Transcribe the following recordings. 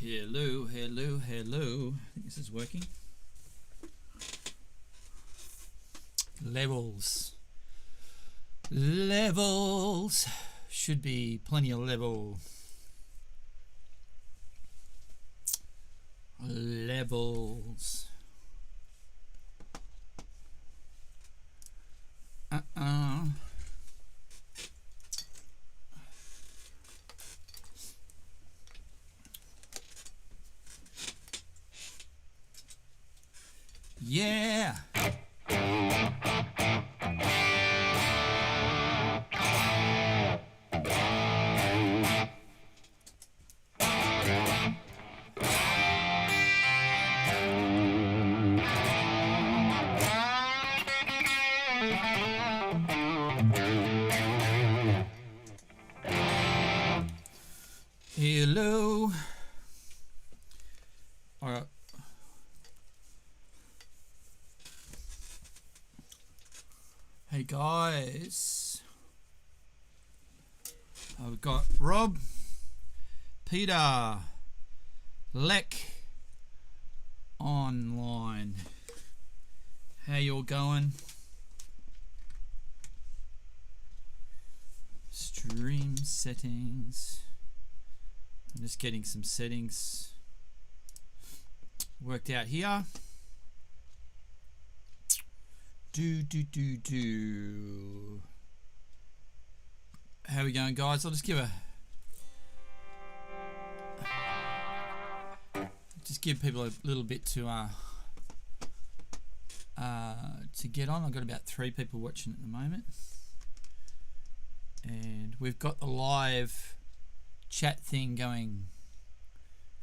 Hello, hello, hello. I think this is working. Levels. Levels. Should be plenty of level. Levels. Yeah. Hello. All right. Hey guys. I've got Rob, Peter, Lek online. How you all going? Stream settings. I'm just getting some settings worked out here. How are we going, guys? I'll just give people a little bit to get on. I've got about 3 people watching at the moment, and we've got the live chat thing going,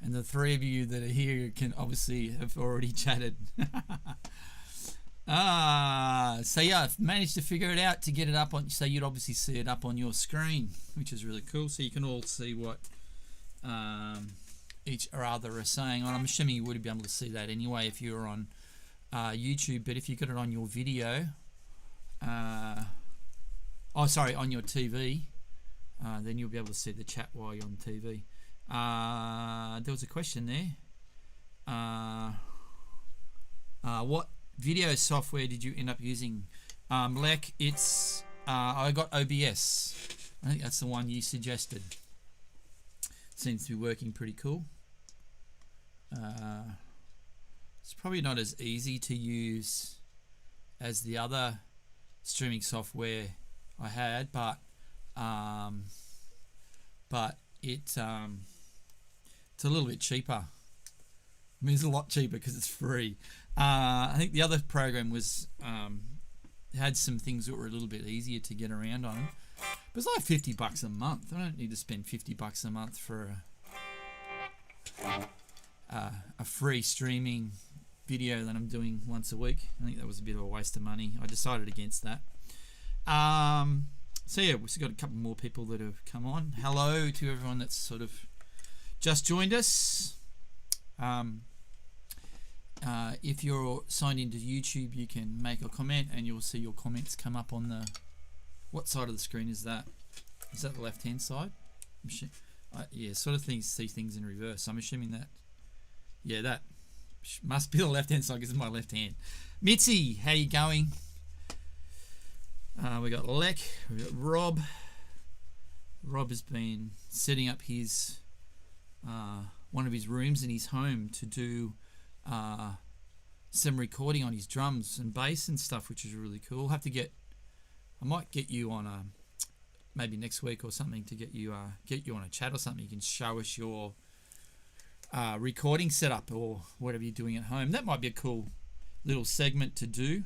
and the 3 of you that are here can obviously have already chatted. So yeah, I've managed to figure it out to get it up on, so you'd obviously see it up on your screen, which is really cool, so you can all see what each or other are saying. And I'm assuming you would be able to see that anyway if you were on YouTube, but if you got it on your video, on your TV, then you'll be able to see the chat while you're on TV. There was a question there. What video software did you end up using? Lek, it's I got OBS. I think that's the one you suggested. Seems to be working pretty cool. It's probably not as easy to use as the other streaming software I had, but it's a little bit cheaper. I mean, it's a lot cheaper because it's free. I think the other program was had some things that were a little bit easier to get around on. But it's like $50 a month. I don't need to spend $50 a month for a free streaming video that I'm doing once a week. I think that was a bit of a waste of money. I decided against that. So yeah, we've got a couple more people that have come on. Hello to everyone that's sort of just joined us. If you're signed into YouTube, you can make a comment and you'll see your comments come up on the... What side of the screen is that? Is that the left-hand side? Yeah, sort of see things in reverse. I'm assuming that... Yeah, that must be the left-hand side because it's my left hand. Mitzi, how you going? We got Lek, we got Rob. Rob has been setting up his one of his rooms in his home to do some recording on his drums and bass and stuff, which is really cool. I might get you on maybe next week or something to get you on a chat or something. You can show us your recording setup or whatever you're doing at home. That might be a cool little segment to do.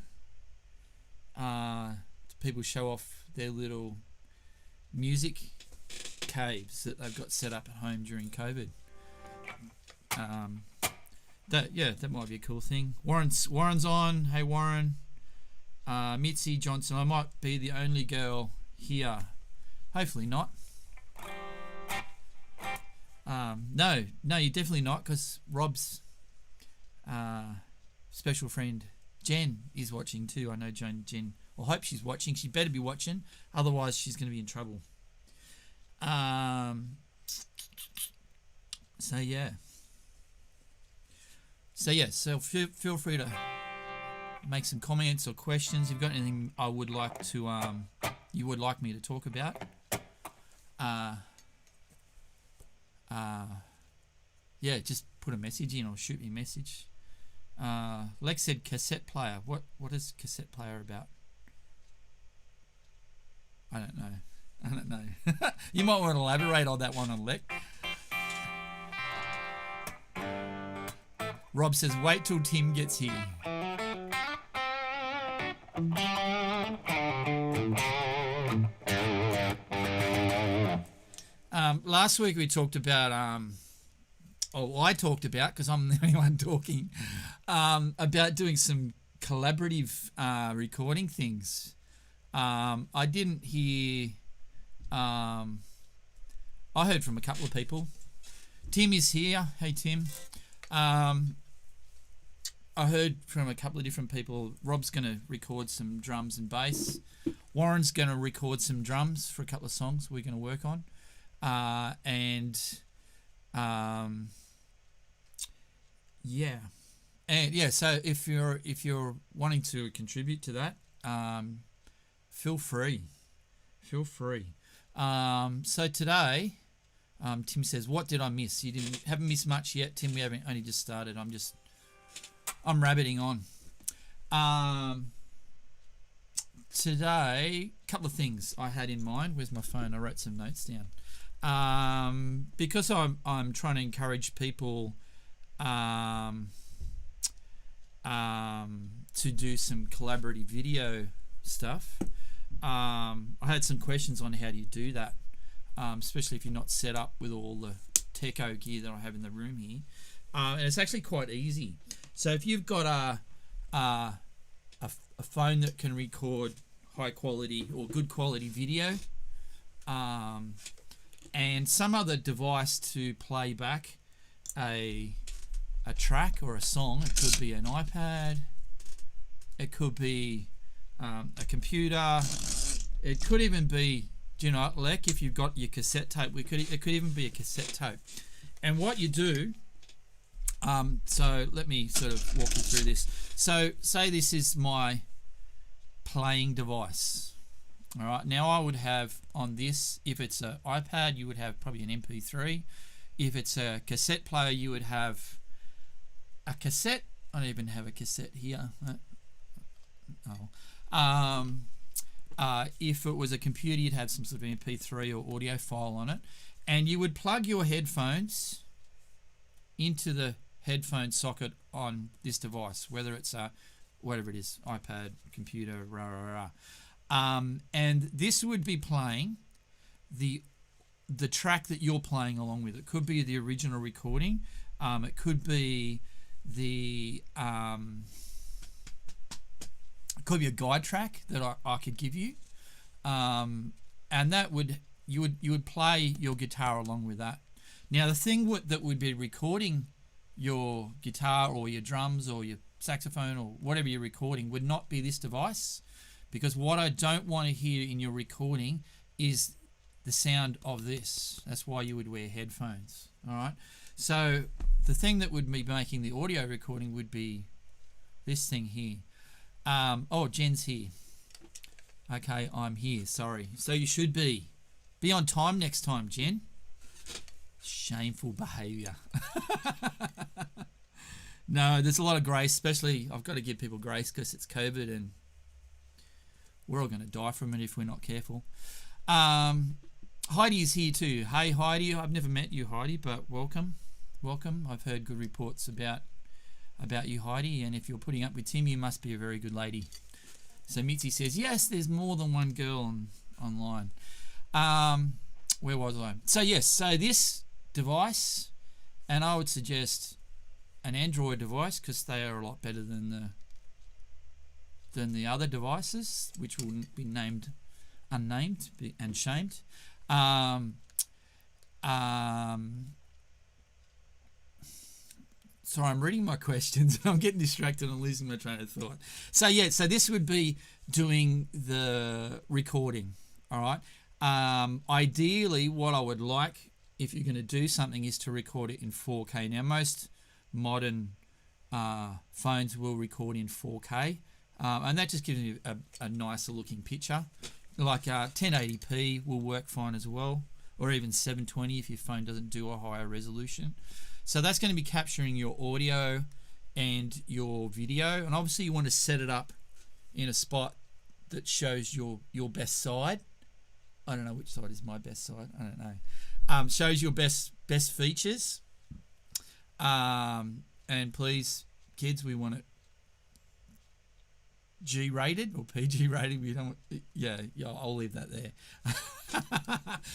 People show off their little music caves that they've got set up at home during COVID. That might be a cool thing. Warren's on. Hey Warren. Mitzi Johnson. I might be the only girl here. Hopefully not. No, you're definitely not, because Rob's special friend Jen is watching too. I know Jen. I hope she's watching. She better be watching, otherwise she's going to be in trouble. So yeah. So yeah, so feel free to make some comments or questions. If you've got anything I would like to you would like me to talk about, yeah, just put a message in or shoot me a message. Lex said cassette player. What is cassette player about? I don't know. You might want to elaborate on that one, on Lex. Rob says, wait till Tim gets here. Last week we talked about, I talked about, because I'm the only one talking, about doing some collaborative recording things. I didn't hear, I heard from a couple of people. Tim is here. Hey, Tim. I heard from a couple of different people. Rob's going to record some drums and bass. Warren's going to record some drums for a couple of songs we're going to work on. So if you're wanting to contribute to that, feel free. So today, Tim says, what did I miss? You haven't missed much yet, Tim. We haven't only just started. I'm rabbiting on. Today, a couple of things I had in mind. Where's my phone? I wrote some notes down. Because I'm trying to encourage people to do some collaborative video stuff. I had some questions on how do you do that, especially if you're not set up with all the techo gear that I have in the room here. And it's actually quite easy. So if you've got a phone that can record high quality or good quality video, and some other device to play back a track or a song, it could be an iPad, it could be a computer, it could even be, do you know, Lek, if you've got your cassette tape, it could even be a cassette tape. And what you do, so let me sort of walk you through this. So say this is my playing device. All right, now I would have on this, if it's an iPad, you would have probably an MP3. If it's a cassette player, you would have a cassette. I don't even have a cassette here. If it was a computer, you'd have some sort of MP3 or audio file on it. And you would plug your headphones into the headphone socket on this device, whether it's whatever it is, iPad, computer, and this would be playing the track that you're playing along with. It could be the original recording. It could be it could be a guide track that I could give you, and that you would play your guitar along with that. Now the thing that would be recording your guitar or your drums or your saxophone or whatever you're recording would not be this device, because what I don't want to hear in your recording is the sound of this. That's why you would wear headphones. All right. So the thing that would be making the audio recording would be this thing here. Jen's here. Okay, I'm here. Sorry. So you should be on time next time, Jen. Shameful behaviour. No, there's a lot of grace, especially I've got to give people grace because it's COVID and we're all going to die from it if we're not careful. Heidi is here too. Hey Heidi, I've never met you, Heidi, but welcome. I've heard good reports about you, Heidi, and if you're putting up with Tim, you must be a very good lady. So Mitzi says, yes, there's more than one girl online. Where was I? So yes, so this device, and I would suggest an Android device because they are a lot better than the other devices, which will be named unnamed and shamed. Sorry, I'm reading my questions. I'm getting distracted and losing my train of thought. So yeah, so this would be doing the recording. All right. Ideally, what I would like, if you're going to do something, is to record it in 4K. Now, most modern phones will record in 4K, and that just gives you a nicer looking picture. Like 1080p will work fine as well, or even 720 if your phone doesn't do a higher resolution. So that's going to be capturing your audio and your video, and obviously you want to set it up in a spot that shows your best side. I don't know which side is my best side. I don't know. Shows your best features. And please, kids, we want it G rated or PG rated. We don't. Yeah, I'll leave that there.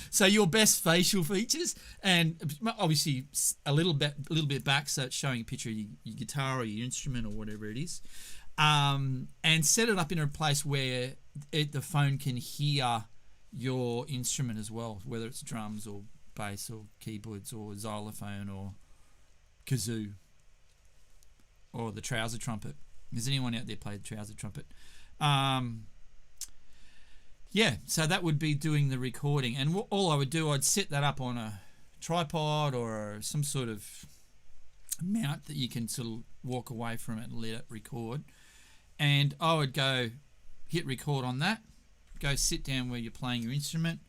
So your best facial features, and obviously a little bit back, so it's showing a picture of your guitar or your instrument or whatever it is, and set it up in a place where the phone can hear your instrument as well, whether it's drums or bass or keyboards or xylophone or kazoo or the trouser trumpet. Does anyone out there play the trouser trumpet? Yeah, so that would be doing the recording, and all I would do, I'd set that up on a tripod or some sort of mount that you can sort of walk away from it and let it record, and I would go hit record on that, go sit down where you're playing your instrument,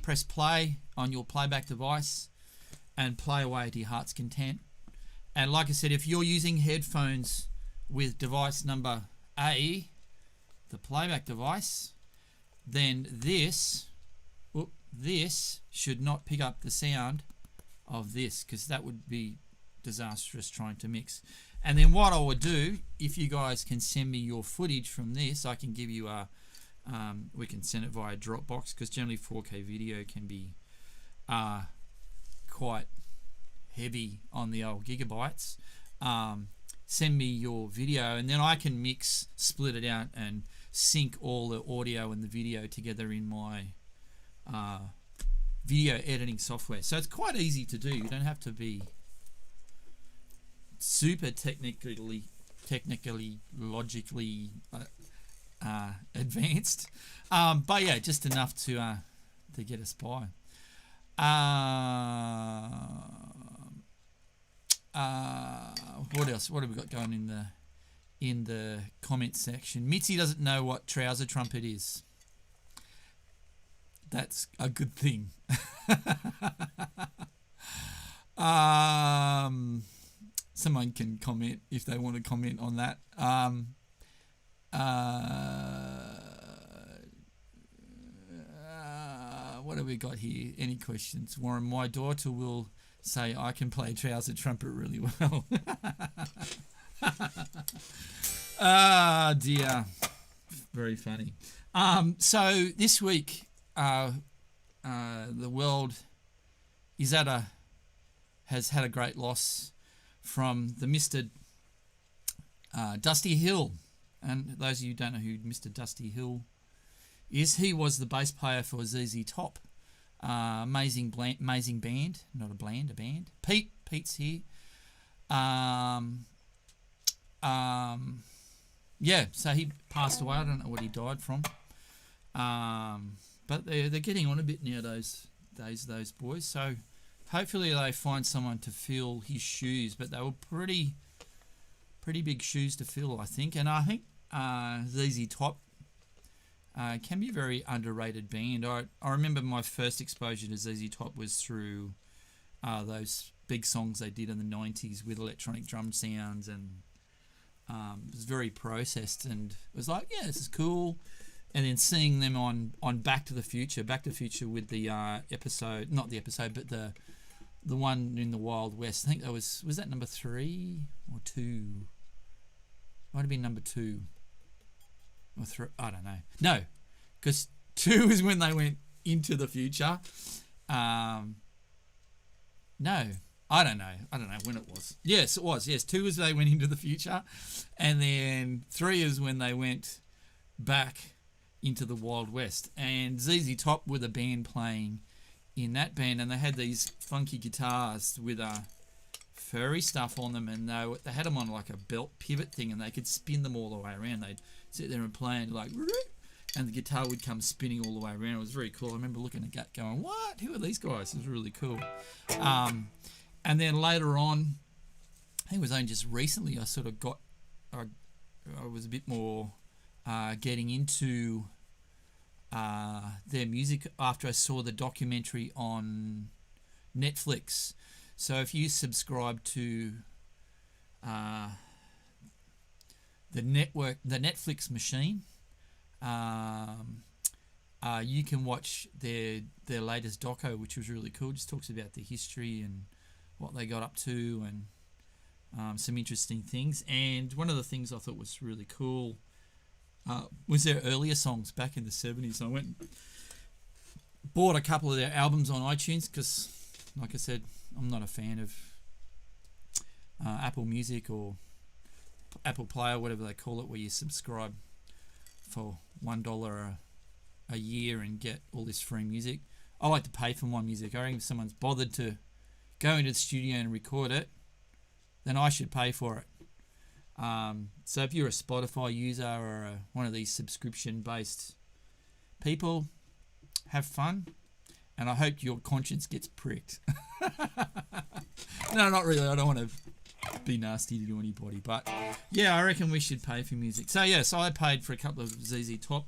press play on your playback device, and play away to your heart's content. And like I said, if you're using headphones with device number A, the playback device, then this should not pick up the sound of this, because that would be disastrous trying to mix. And then what I would do, if you guys can send me your footage from this, I can give you we can send it via Dropbox, because generally 4K video can be quite heavy on the old gigabytes. Send me your video, and then I can split it out and sync all the audio and the video together in my video editing software. So it's quite easy to do. You don't have to be super technically logically advanced, but yeah, just enough to get us by. What else? What have we got going in the comment section? Mitzi doesn't know what trouser trumpet is. That's a good thing. Someone can comment if they want to comment on that. What have we got here? Any questions? Warren, my daughter will say I can play trouser trumpet really well. Ah, dear. Very funny. So this week, the world has had a great loss from the Mr. Dusty Hill. And those of you who don't know who Mr. Dusty Hill is, he was the bass player for ZZ Top. Amazing band, not a band. Pete's here. Yeah, so he passed away. I don't know what he died from. But they're getting on a bit now, those boys. So hopefully they find someone to fill his shoes. But they were pretty big shoes to fill, I think. And I think ZZ Top can be a very underrated band. I remember my first exposure to ZZ Top was through those big songs they did in the 90s with electronic drum sounds, and it was very processed, and it was like, yeah, this is cool. And then seeing them on Back to the Future with the episode, not the episode, but the one in the Wild West. I think that was that number 3 or 2? Might have been number 2 or 3. I don't know. No, because 2 is when they went into the future. No, I don't know when it was. Yes, it was. Yes, 2 is they went into the future, and then 3 is when they went back into the Wild West. And ZZ Top were the band playing in that band, and they had these funky guitars with furry stuff on them, and they had them on like a belt pivot thing, and they could spin them all the way around. They'd sit there and play, and like, and the guitar would come spinning all the way around. It was very cool. I remember looking at that going, what? Who are these guys? It was really cool. And then later on, I think it was only just recently I sort of got, I was a bit more getting into their music after I saw the documentary on Netflix. So if you subscribe to the Netflix machine, you can watch their latest doco, which was really cool. Just talks about the history and what they got up to, and some interesting things. And one of the things I thought was really cool was their earlier songs back in the 70s. I went and bought a couple of their albums on iTunes because, like I said, I'm not a fan of Apple Music or Apple Play or whatever they call it, where you subscribe for $1 a year and get all this free music. I like to pay for my music. I reckon if someone's bothered to go into the studio and record it, then I should pay for it. So if you're a Spotify user or one of these subscription-based people, have fun, and I hope your conscience gets pricked. No, not really. I don't want to be nasty to anybody, but yeah, I reckon we should pay for music. So yeah, so I paid for a couple of ZZ Top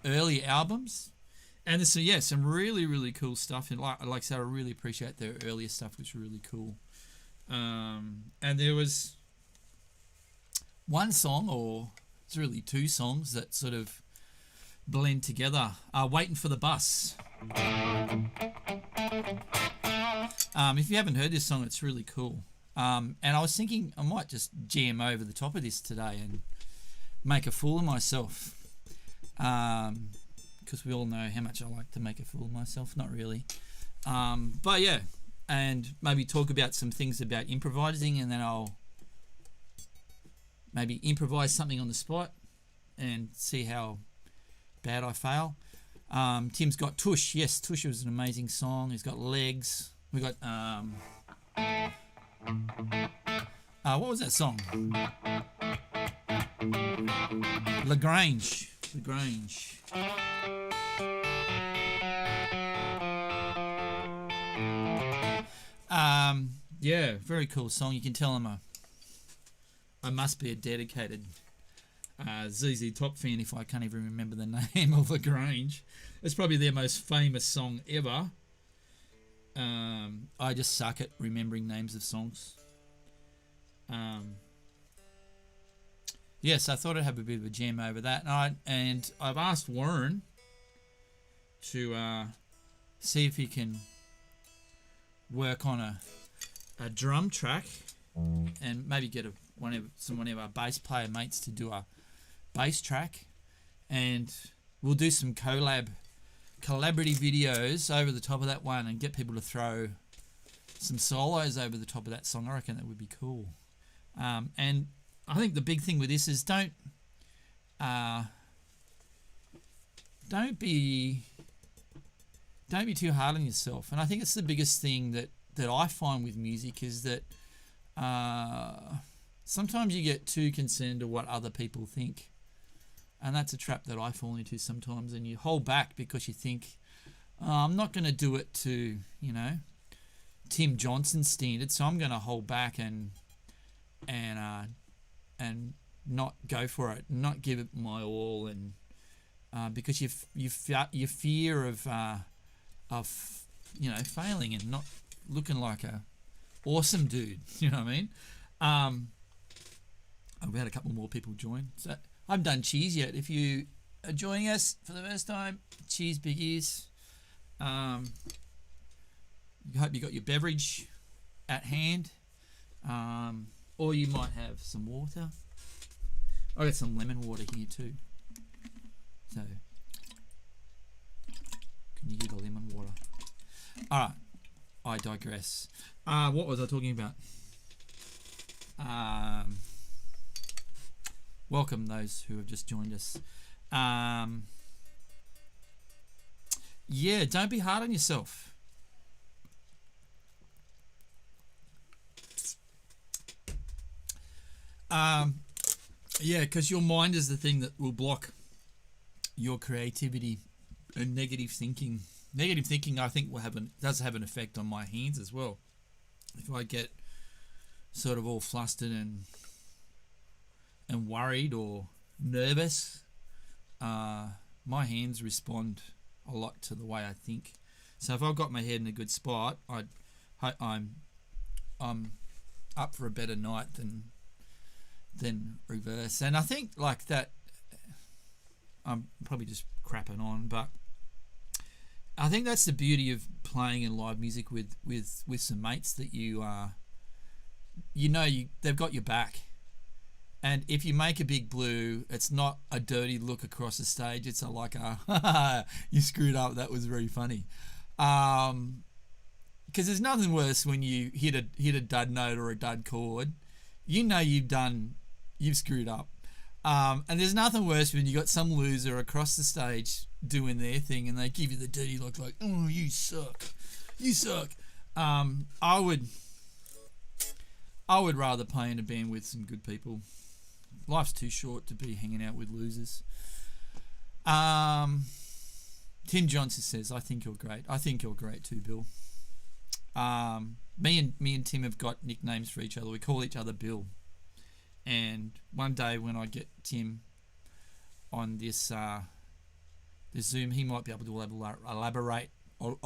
early albums, and there's some really, really cool stuff. And like I said, I really appreciate their earlier stuff, which was really cool. And there was one song, or it's really two songs that sort of blend together. Waiting for the Bus. If you haven't heard this song, it's really cool. And I was thinking I might just jam over the top of this today and make a fool of myself. Because we all know how much I like to make a fool of myself. Not really. But yeah, and maybe talk about some things about improvising, and then I'll maybe improvise something on the spot and see how bad I fail. Tim's got Tush. Yes, Tush was an amazing song. He's got Legs. We got what was that song? Lagrange. Yeah, very cool song. You can tell I must be a dedicated ZZ Top fan if I can't even remember the name of Lagrange. It's probably their most famous song ever. I just suck at remembering names of songs. Yes, I thought I'd have a bit of a jam over that. And I've asked Warren to see if he can work on a drum track and maybe get one of our bass player mates to do a bass track, and we'll do some collaborative videos over the top of that one and get people to throw some solos over the top of that song. I reckon that would be cool. And I think the big thing with this is don't be too hard on yourself. And I think it's the biggest thing that I find with music is that sometimes you get too concerned of what other people think. And that's a trap that I fall into sometimes, and you hold back because you think, I'm not going to do it to, Tim Johnson's standard, so I'm going to hold back and not go for it, not give it my all, and because you fear of failing and not looking like a awesome dude. You know what I mean? We had a couple more people join. So I haven't done cheers yet. If you are joining us for the first time, cheers, big ears. I hope you got your beverage at hand, or you might have some water. I got some lemon water here too. So, can you hear the lemon water? All right, I digress. What was I talking about? Welcome those who have just joined us. Yeah, don't be hard on yourself. Yeah, because your mind is the thing that will block your creativity and negative thinking. Negative thinking, I think, does have an effect on my hands as well. If I get sort of all flustered and worried or nervous, my hands respond a lot to the way I think. So if I've got my head in a good spot, I'm up for a better night than reverse. And I think like that, I'm probably just crapping on, but I think that's the beauty of playing in live music with some mates that they've got your back. And if you make a big blue, it's not a dirty look across the stage. It's like you screwed up. That was very funny. Because there's nothing worse when you hit a dud note or a dud chord. You've screwed up. And there's nothing worse when you got some loser across the stage doing their thing and they give you the dirty look like, oh, you suck. I would rather play in a band with some good people. Life's too short to be hanging out with losers. Tim Johnson says, I think you're great. I think you're great too, Bill. Me and Tim have got nicknames for each other. We call each other Bill. And one day when I get Tim on this Zoom, he might be able to elaborate on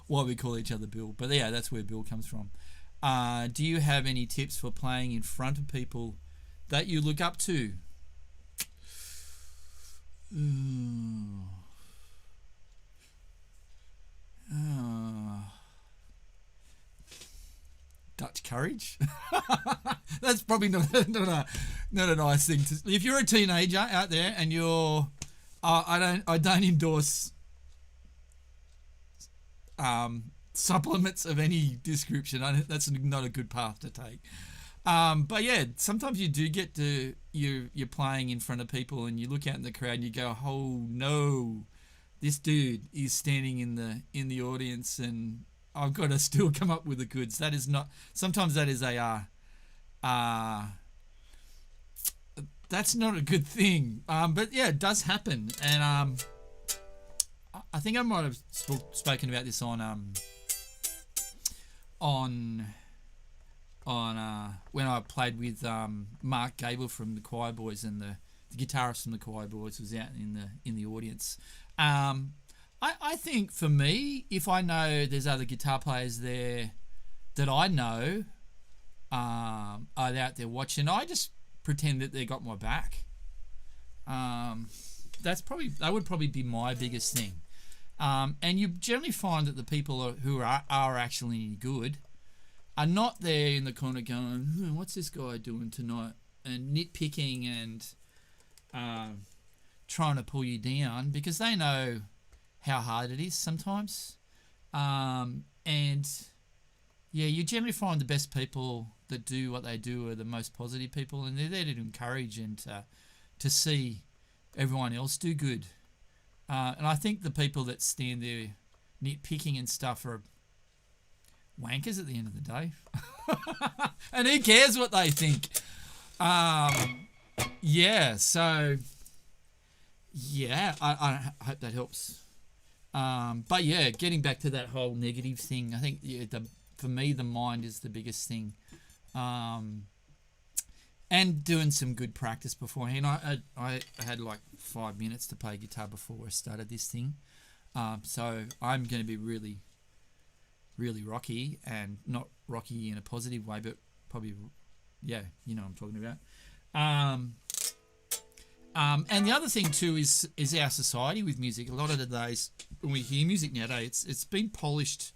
why we call each other Bill. But yeah, that's where Bill comes from. Do you have any tips for playing in front of people that you look up to? Dutch courage. That's probably not a nice thing to. If you're a teenager out there and you're, I don't endorse supplements of any description. That's not a good path to take. But yeah, sometimes you do get to you're playing in front of people and you look out in the crowd and you go, oh no, this dude is standing in the audience and I've got to still come up with the goods. That is not. Sometimes that is that's not a good thing. But yeah, it does happen, and I think I might have spoken about this on when I played with Mark Gable from the Choir Boys, and the guitarist from the Choir Boys was out in the audience. I think for me, if I know there's other guitar players there that I know are out there watching, I just pretend that they got my back. That would probably be my biggest thing. And you generally find that the people who are actually any good are not there in the corner going, what's this guy doing tonight? And nitpicking and trying to pull you down, because they know how hard it is sometimes. And yeah, you generally find the best people that do what they do are the most positive people, and they're there to encourage and to see everyone else do good. And I think the people that stand there nitpicking and stuff are wankers at the end of the day. And who cares what they think? Yeah, so yeah, I hope that helps. But yeah, getting back to that whole negative thing, I think for me the mind is the biggest thing. And doing some good practice beforehand. I had like 5 minutes to play guitar before I started this thing. So I'm going to be really, really rocky, and not rocky in a positive way, but probably, yeah, you know what I'm talking about. And the other thing too is our society with music. A lot of the days when we hear music nowadays, it's been polished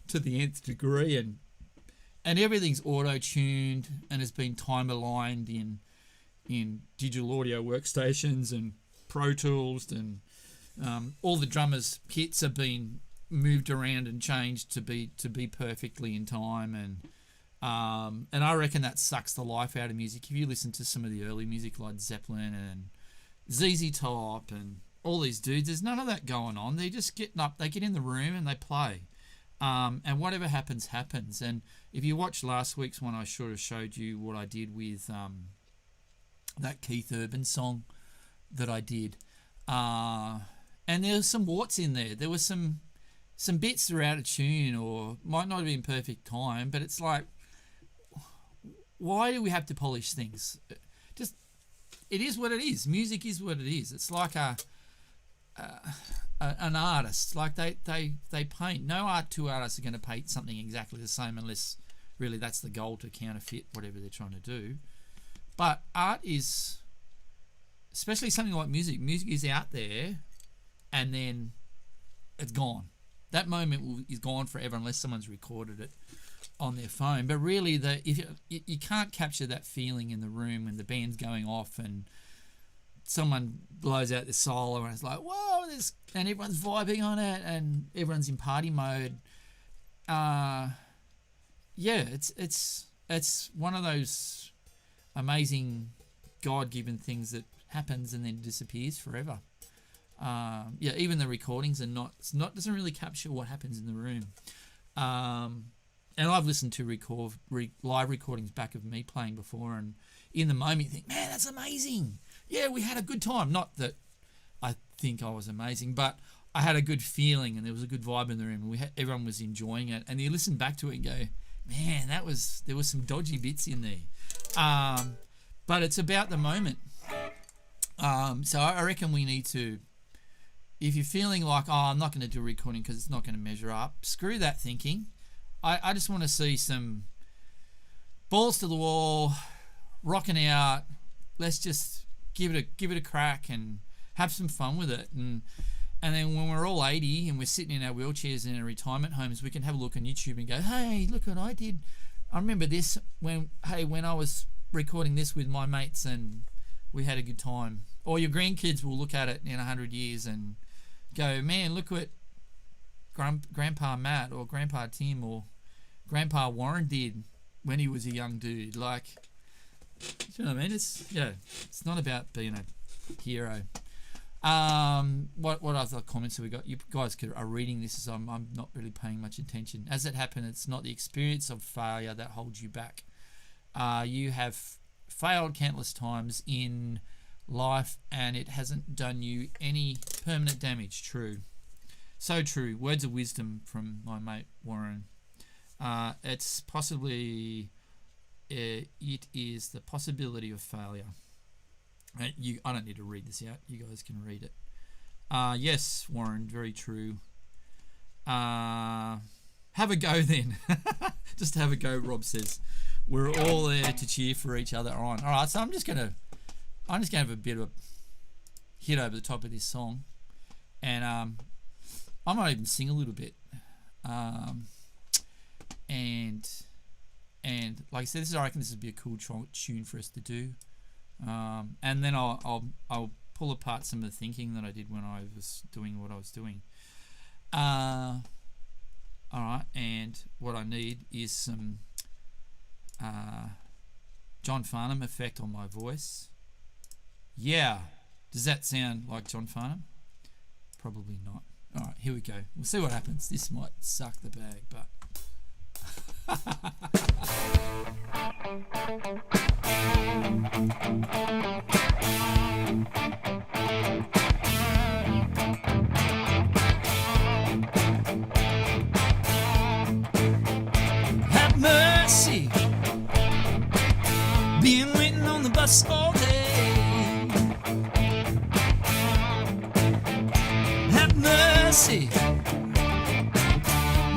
to the nth degree, and everything's auto-tuned and has been time-aligned in digital audio workstations and Pro Tools, and all the drummers' kits have been moved around and changed to be perfectly in time, and I reckon that sucks the life out of music. If you listen to some of the early music like Zeppelin and ZZ Top and all these dudes, there's none of that going on. They're just getting up, they get in the room and they play. And whatever happens, happens. And if you watched last week's one, I sort of showed you what I did with that Keith Urban song that I did. And there was some warts in there. There was some some bits are out of tune or might not be in perfect time, but it's like, why do we have to polish things? Just, it is what it is. Music is what it is. It's like an artist. Like they paint. No two artists are going to paint something exactly the same unless really that's the goal, to counterfeit whatever they're trying to do. But art is, especially something like music. Music is out there, and then it's gone. That moment is gone forever unless someone's recorded it on their phone. But really, if you can't capture that feeling in the room when the band's going off and someone blows out the solo and it's like, whoa, and everyone's vibing on it and everyone's in party mode. It's one of those amazing God-given things that happens and then disappears forever. Even the recordings are doesn't really capture what happens in the room. And I've listened to live recordings back of me playing before, and in the moment you think, man, that's amazing. Yeah, we had a good time. Not that I think I was amazing, but I had a good feeling and there was a good vibe in the room, and everyone was enjoying it. And you listen back to it and go, man, there was some dodgy bits in there. But it's about the moment. So I reckon we need to, if you're feeling like, I'm not going to do a recording because it's not going to measure up, screw that thinking. I just want to see some balls to the wall, rocking out. Let's just give it a crack and have some fun with it. And then when we're all 80 and we're sitting in our wheelchairs in our retirement homes, we can have a look on YouTube and go, hey, look what I did. I remember this when I was recording this with my mates and we had a good time. Or your grandkids will look at it in 100 years and go, man, look what Grandpa Matt or Grandpa Tim or Grandpa Warren did when he was a young dude. Like, do you know what I mean? It's not about being a hero. What other comments have we got? You guys are reading this as I'm not really paying much attention. As it happened, it's not the experience of failure that holds you back. You have failed countless times in life and it hasn't done you any permanent damage. True. So true. Words of wisdom from my mate Warren. It's possibly, it is the possibility of failure. I don't need to read this out. You guys can read it. Yes, Warren, very true. Have a go then. Just have a go, Rob says. We're all there to cheer for each other on. All right, so I'm just gonna have a bit of a hit over the top of this song, and I might even sing a little bit. And like I said, I reckon this would be a cool tune for us to do. And then I'll pull apart some of the thinking that I did when I was doing what I was doing. All right, and what I need is some John Farnham effect on my voice. Yeah, does that sound like John Farnham? Probably not. All right, here we go. We'll see what happens. This might suck the bag, but. Have mercy, been waiting on the bus all day. Have mercy,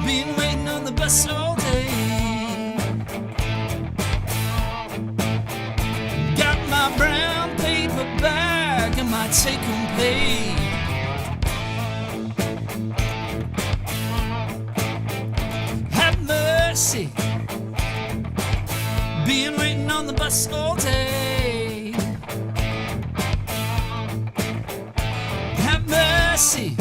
been waiting on the bus all day. Got my brown paper bag and my take-home pay. Have mercy, been waiting on the bus all day. Have mercy,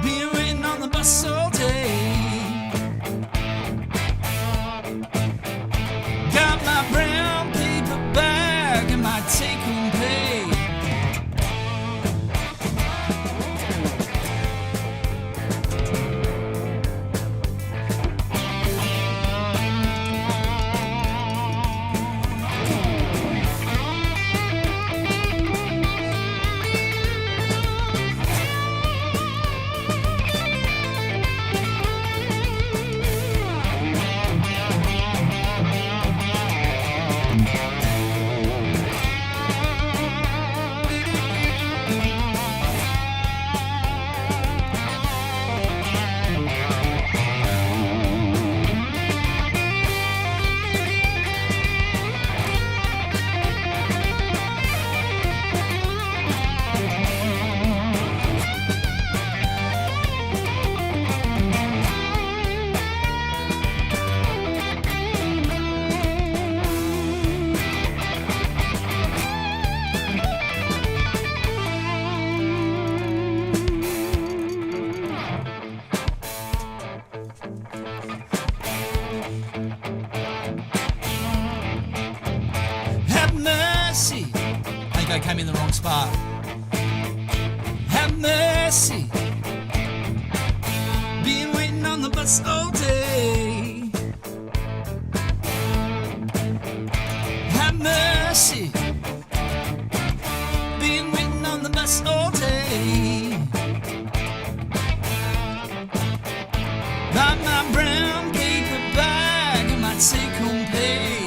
been waiting on the bus all day. Got my brown paper bag and my take-home pay. came in the wrong spot. Have mercy. Been waiting on the bus all day. Have mercy. Been waiting on the bus all day. Got my brown paper bag and my take-home pay.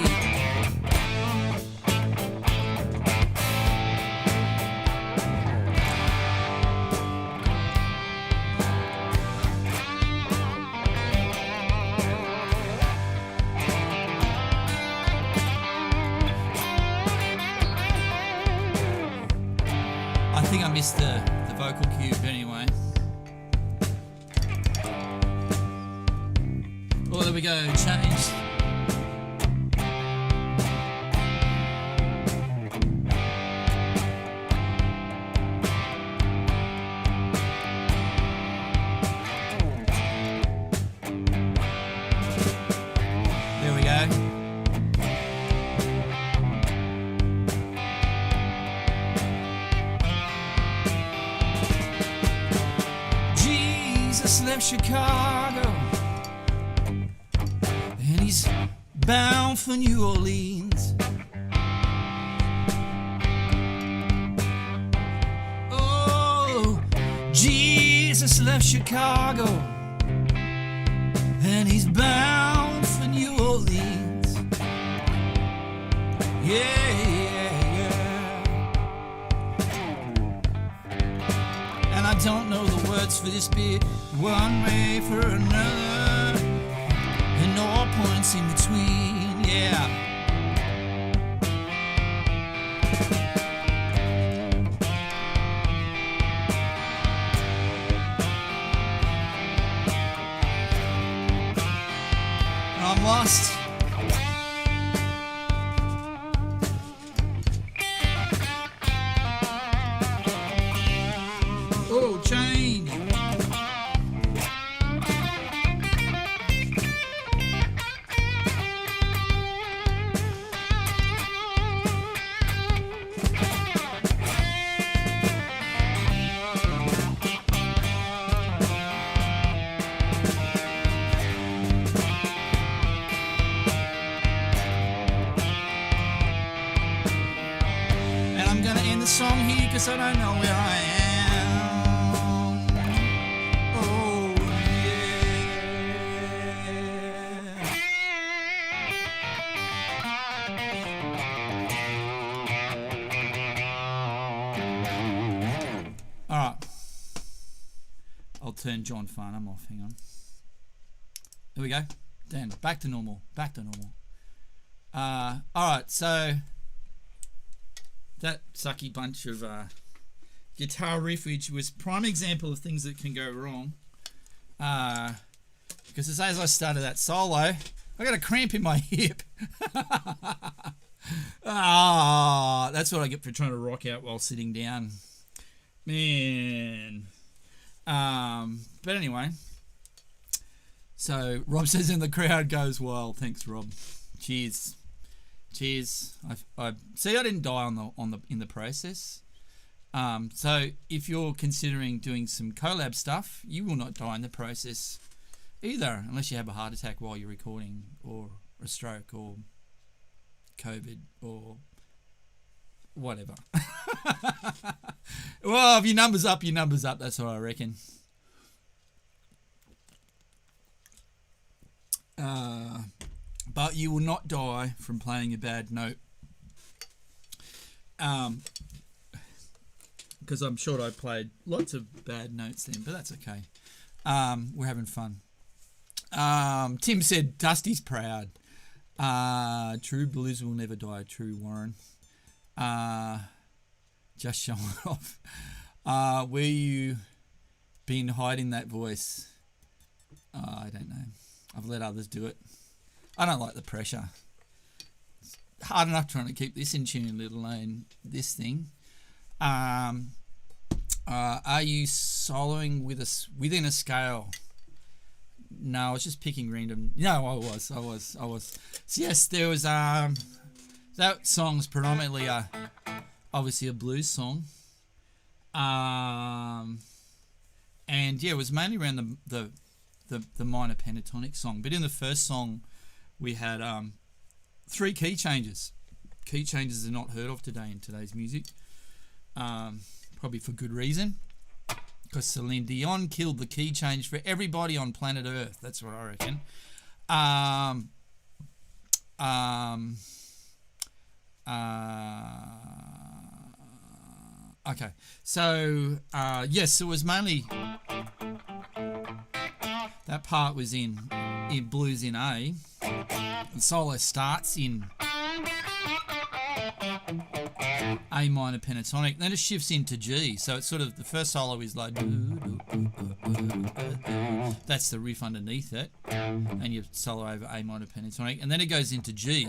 I think I missed the vocal cue, but anyway. Oh, there we go, change. There we go. Jesus left Chicago and he's bound for New Orleans. Oh, Jesus left Chicago and he's bound for New Orleans. Yeah, yeah, yeah. And I don't know the words for this bit. One way for another, and all points in between, yeah. I'm lost. Oh, change. I'm gonna end the song here because I don't know where I am. Oh yeah. Alright. I'll turn John Farnham off, hang on. There we go. Dan, back to normal. Back to normal. Alright, so that sucky bunch of guitar riffage was prime example of things that can go wrong. Because as I started that solo, I got a cramp in my hip. That's what I get for trying to rock out while sitting down. Man. But anyway. So Rob says in the crowd goes wild. Thanks, Rob. Cheers. Cheers. I see. I didn't die in the process. So if you're considering doing some collab stuff, you will not die in the process either, unless you have a heart attack while you're recording, or a stroke, or COVID, or whatever. Well, if your number's up, your number's up. That's what I reckon. But you will not die from playing a bad note. Because I'm sure I played lots of bad notes then, but that's okay. We're having fun. Tim said, Dusty's proud. True blues will never die. True, Warren. Just showing off. Where you been hiding that voice? I don't know. I've let others do it. I don't like the pressure. It's hard enough trying to keep this in tune, let alone this thing. Are you soloing with us within a scale? No, I was just picking random. No, I was. So yes, there was that song's predominantly a obviously a blues song. And yeah, it was mainly around the minor pentatonic song. But in the first song, we had 3 key changes. Key changes are not heard of today in today's music, probably for good reason. Because Celine Dion killed the key change for everybody on planet Earth. That's what I reckon. Okay, so yes, it was mainly that part was in blues in A. The solo starts in A minor pentatonic, then it shifts into G. So it's sort of the first solo is like that's the riff underneath it, and you solo over A minor pentatonic, and then it goes into G.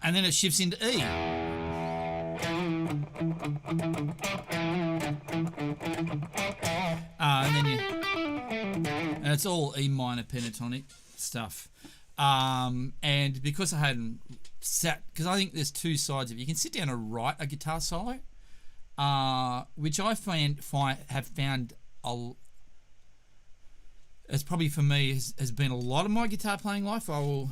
And then it shifts into E. And it's all E minor pentatonic stuff. And because I hadn't sat, because I think there's 2 sides of it. You can sit down and write a guitar solo, which I have found as probably for me has been a lot of my guitar playing life. I will,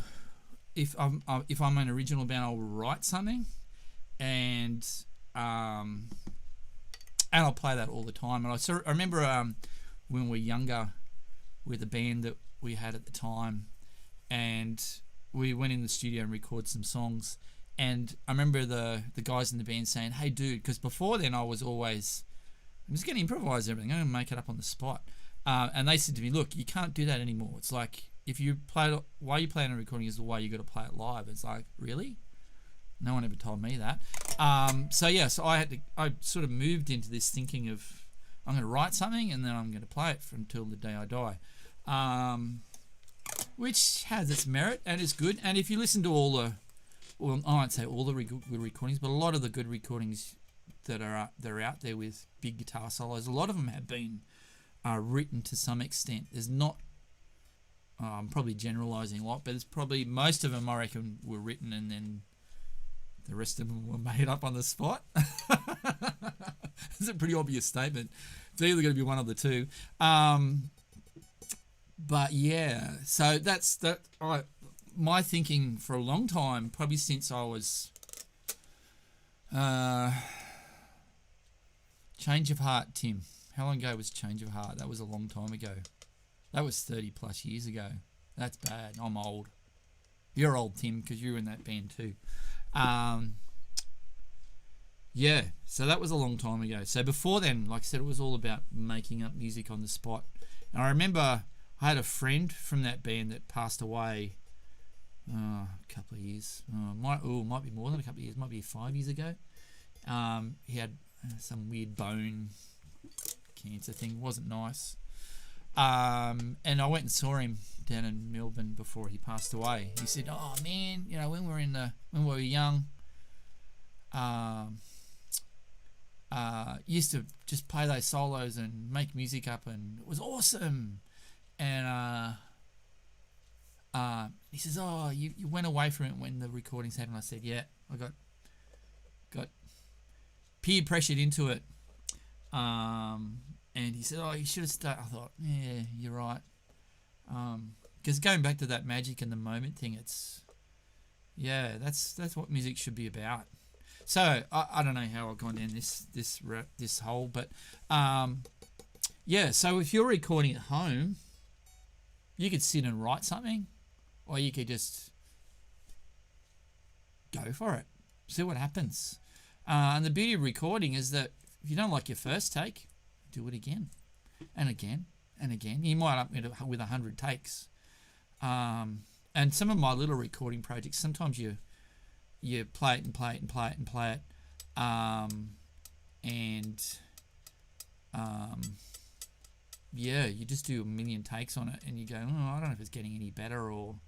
if I'm an original band, I'll write something, and I'll play that all the time. And I remember when we were younger with a band that we had at the time, and we went in the studio and recorded some songs. And I remember the guys in the band saying, "Hey, dude," because before then I'm just going to improvise everything. I'm going to make it up on the spot. And they said to me, "Look, you can't do that anymore. It's like if you play it, why you play it on a recording is the way you got to play it live." It's like, really? No one ever told me that. So I sort of moved into this thinking of I'm going to write something and then I'm going to play it until the day I die, which has its merit and is good. And if you listen to I won't say all the good recordings, but a lot of the good recordings that are out there with big guitar solos, a lot of them have been written to some extent. There's not, I'm probably generalising a lot, but it's probably most of them I reckon were written and then the rest of them were made up on the spot. It's a pretty obvious statement. It's either going to be one of the two. But yeah, so that's that. My thinking for a long time, probably since I was Change of Heart, Tim. How long ago was Change of Heart? That was a long time ago. That was 30 plus years ago. That's bad. I'm old. You're old, Tim, because you were in that band too. Yeah, so that was a long time ago. So before then, like I said, it was all about making up music on the spot. And I remember I had a friend from that band that passed away a couple of years. Might be more than a couple of years. Might be 5 years ago. He had some weird bone cancer thing. Wasn't nice. And I went and saw him down in Melbourne before he passed away. He said, "Oh man, when we were young, used to just play those solos and make music up, and it was awesome." And he says, "Oh, you went away from it when the recordings happened." I said, "Yeah, I got peer pressured into it." And he said, "Oh, you should have started." I thought, "Yeah, you're right." Because going back to that magic and the moment thing, that's what music should be about. So I don't know how I've gone down this hole, but yeah. So if you're recording at home, you could sit and write something, or you could just go for it, see what happens. And the beauty of recording is that if you don't like your first take, do it again and again and again. You might up with 100 takes. And some of my little recording projects, sometimes you play it and play it and play it and play it, yeah, you just do a million takes on it, and you go, "Oh, I don't know if it's getting any better," and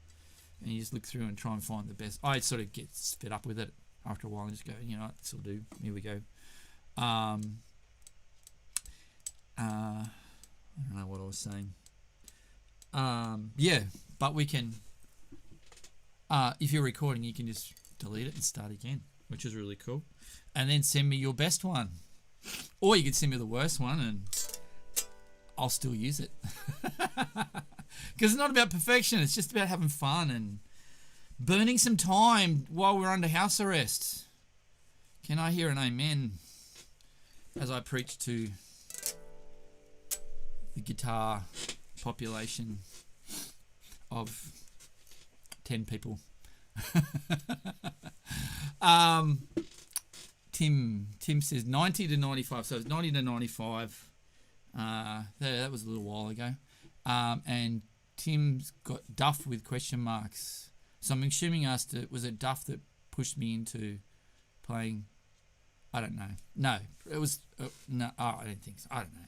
you just look through and try and find the best. I sort of get fed up with it after a while and just go, this will do. Here we go. I don't know what I was saying. Yeah, but we can if you're recording, you can just delete it and start again, which is really cool. And then send me your best one. Or you could send me the worst one and I'll still use it. Because it's not about perfection. It's just about having fun and burning some time while we're under house arrest. Can I hear an amen as I preach to the guitar population of 10 people? Tim says 90 to 95, so it's 90 to 95. That was a little while ago. And Tim's got Duff with question marks. So I'm assuming was it Duff that pushed me into playing? I don't know. No, it was no. Oh, I don't think so. I don't know.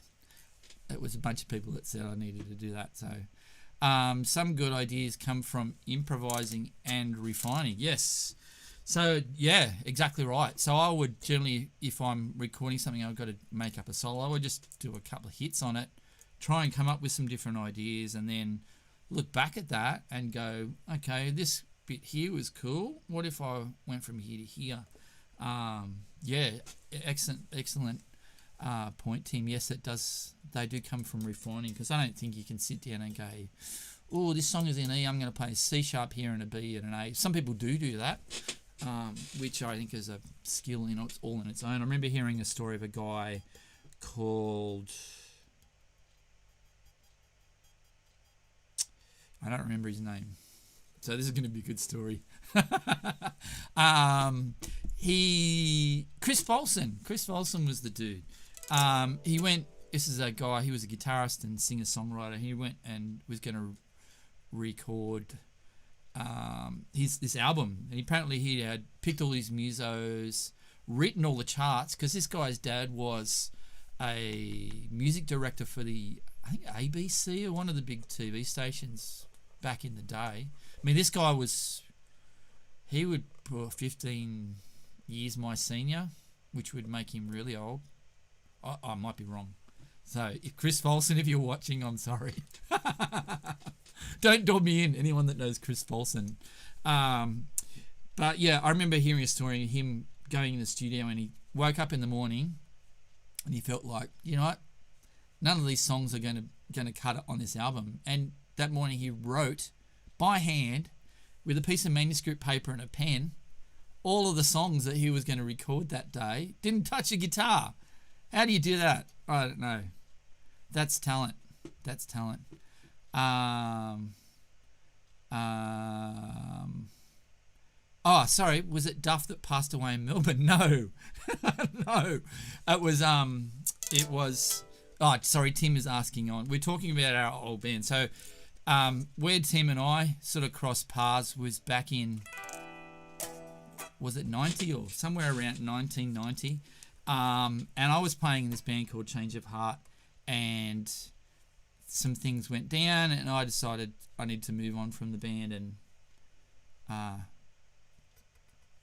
It was a bunch of people that said I needed to do that. So some good ideas come from improvising and refining. Yes. So yeah, exactly right. So I would generally, if I'm recording something, I've got to make up a solo. I would just do a couple of hits on it, try and come up with some different ideas, and then look back at that and go, okay, this bit here was cool. What if I went from here to here? Yeah, excellent point, Tim. Yes, it does. They do come from refining, because I don't think you can sit down and go, oh, this song is in E, I'm going to play a C sharp here and a B and an A. Some people do that, which I think is a skill all in its own. I remember hearing a story of a guy called, I don't remember his name, so this is going to be a good story. Chris Folsom was the dude. This is a guy, he was a guitarist and singer-songwriter. He went and was going to record this album, and apparently he had picked all these musos, written all the charts, because this guy's dad was a music director for the, I think, ABC, or one of the big TV stations back in the day. I mean, this guy he would put 15 years my senior, which would make him really old. I might be wrong. So, Chris Folsom, if you're watching, I'm sorry. Don't dob me in, anyone that knows Chris Folsom. But yeah, I remember hearing a story of him going in the studio, and he woke up in the morning and he felt like, you know what, none of these songs are going to cut it on this album. And that morning he wrote by hand with a piece of manuscript paper and a pen all of the songs that he was going to record that day. Didn't touch a guitar. How do you do that? I don't know. That's talent. Oh, sorry. Was it Duff that passed away in Melbourne? No. No. It was. Oh, sorry. Tim is asking on. We're talking about our old band. So, where Tim and I sort of crossed paths was back in, was it 90 or somewhere around 1990? And I was playing in this band called Change of Heart, and some things went down, and I decided I need to move on from the band and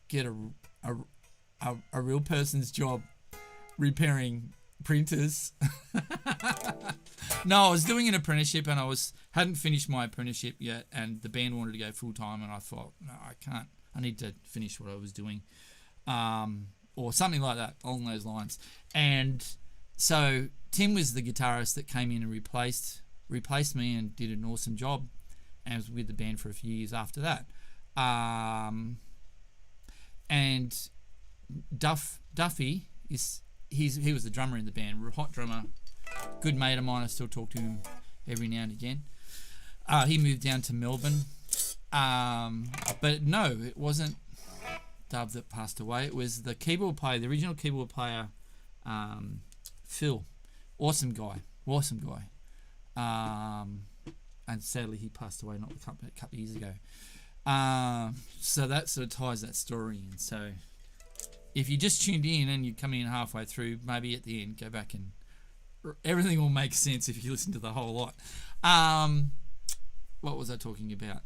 get a real person's job repairing printers. No, I was doing an apprenticeship, and hadn't finished my apprenticeship yet, and the band wanted to go full time, and I thought, no, I can't. I need to finish what I was doing. Or something like that, along those lines. And so Tim was the guitarist that came in and replaced me and did an awesome job, and was with the band for a few years after that. And Duffy he was the drummer in the band, hot drummer, good mate of mine. I still talk to him every now and again. He moved down to Melbourne, but no, it wasn't Dub that passed away. It was the keyboard player, the original keyboard player, Phil. Awesome guy. And sadly he passed away not a couple of years ago. So that sort of ties that story in. So if you just tuned in and you come in halfway through, maybe at the end go back and everything will make sense if you listen to the whole lot. What was I talking about?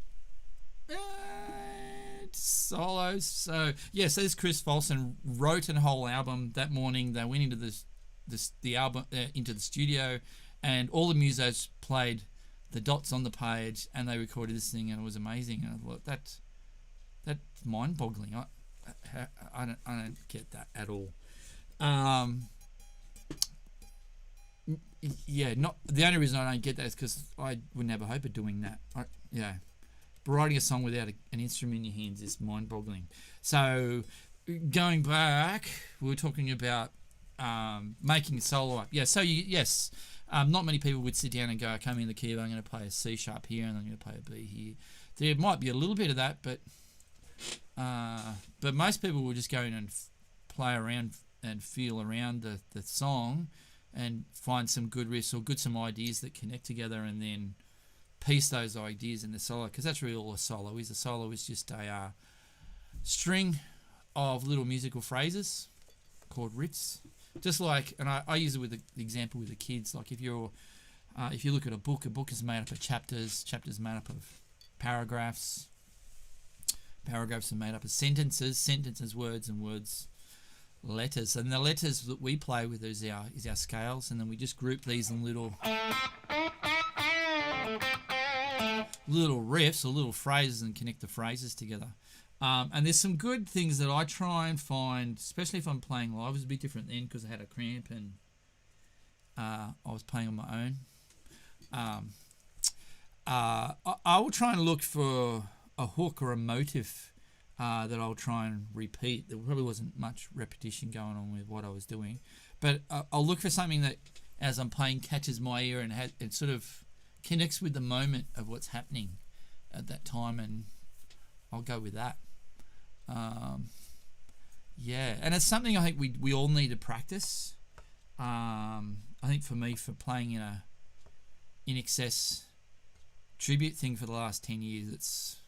Solos. So this Chris Folsom wrote a whole album that morning. They went into the album into the studio, and all the musos played the dots on the page, and they recorded this thing, and it was amazing. And I thought That's mind-boggling. I don't get that at all. Yeah, not the only reason I don't get that is because I wouldn't have a hope of doing that. Writing a song without an instrument in your hands is mind-boggling. So, going back, we were talking about making a solo up. Yeah, so yes, not many people would sit down and go, I come in the key, I'm going to play a C sharp here and I'm going to play a B here. There might be a little bit of that, but most people will just go in and play around and feel around the song and find some good riffs or some ideas that connect together, and then piece those ideas in the solo, because that's really all a solo is. A solo is just a string of little musical phrases called riffs. Just like, and I use it with the example with the kids. Like if you look at a book is made up of chapters made up of paragraphs are made up of sentences, words, and words, letters. And the letters that we play with is our scales, and then we just group these in little riffs or little phrases and connect the phrases together. And there's some good things that I try and find, especially if I'm playing live. It was a bit different then because I had a cramp and I was playing on my own. I will try and look for a hook or a motif that I'll try and repeat. There probably wasn't much repetition going on with what I was doing, but I'll look for something that, as I'm playing, catches my ear and it sort of connects with the moment of what's happening at that time, and I'll go with that. And it's something I think we all need to practice. I think for me, for playing in a In Excess tribute thing for the last 10 years, it's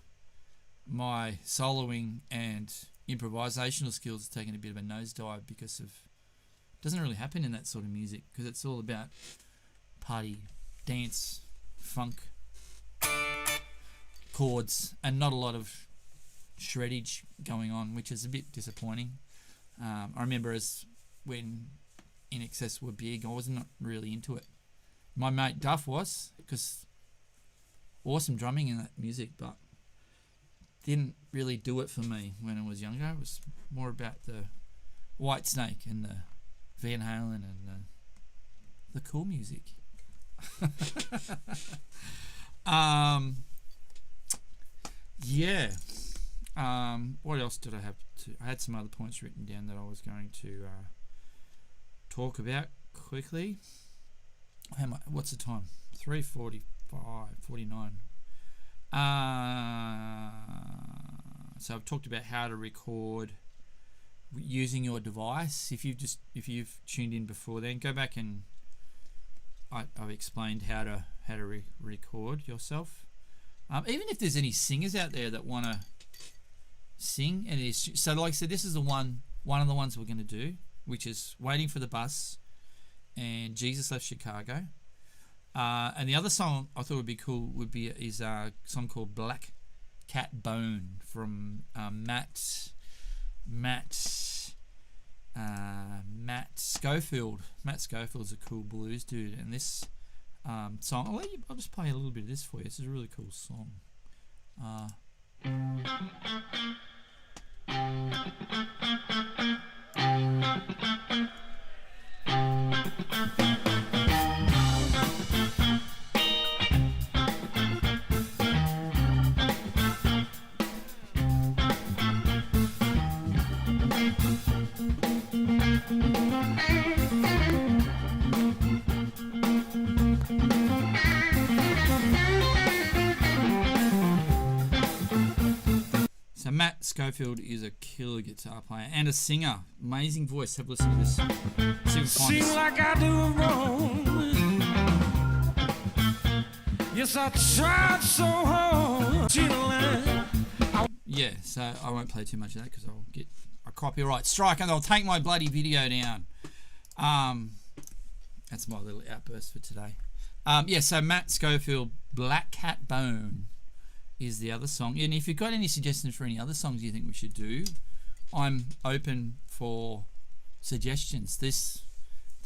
my soloing and improvisational skills have taken a bit of a nosedive because it doesn't really happen in that sort of music, because it's all about party, dance, funk, chords, and not a lot of shreddage going on, which is a bit disappointing. I remember when In Excess were big, I was not really into it. My mate Duff was, because awesome drumming in that music, but didn't really do it for me when I was younger. It was more about the Whitesnake and the Van Halen and the cool music. What else did I have I had some other points written down that I was going to talk about quickly. What's the time? 3:45, 49. So I've talked about how to record using your device. If you've tuned in before, then go back and I've explained how to record yourself. Even if there's any singers out there that want to sing, and so like I said, this is the one of the ones we're going to do, which is Waiting for the Bus and Jesus Left Chicago. And the other song I thought would be cool is a song called Black Cat Bone from Matt Schofield. Matt Schofield's a cool blues dude, and this song, I'll just play a little bit of this for you. This is a really cool song. So Matt Schofield is a killer guitar player and a singer. Amazing voice. Have a listen to this. Seems like I do wrong. Yes, I tried so hard. Yeah, so I won't play too much of that because I'll get a copyright strike and they'll take my bloody video down. That's my little outburst for today. So Matt Schofield, Black Cat Bone is the other song. And if you've got any suggestions for any other songs you think we should do, I'm open for suggestions. This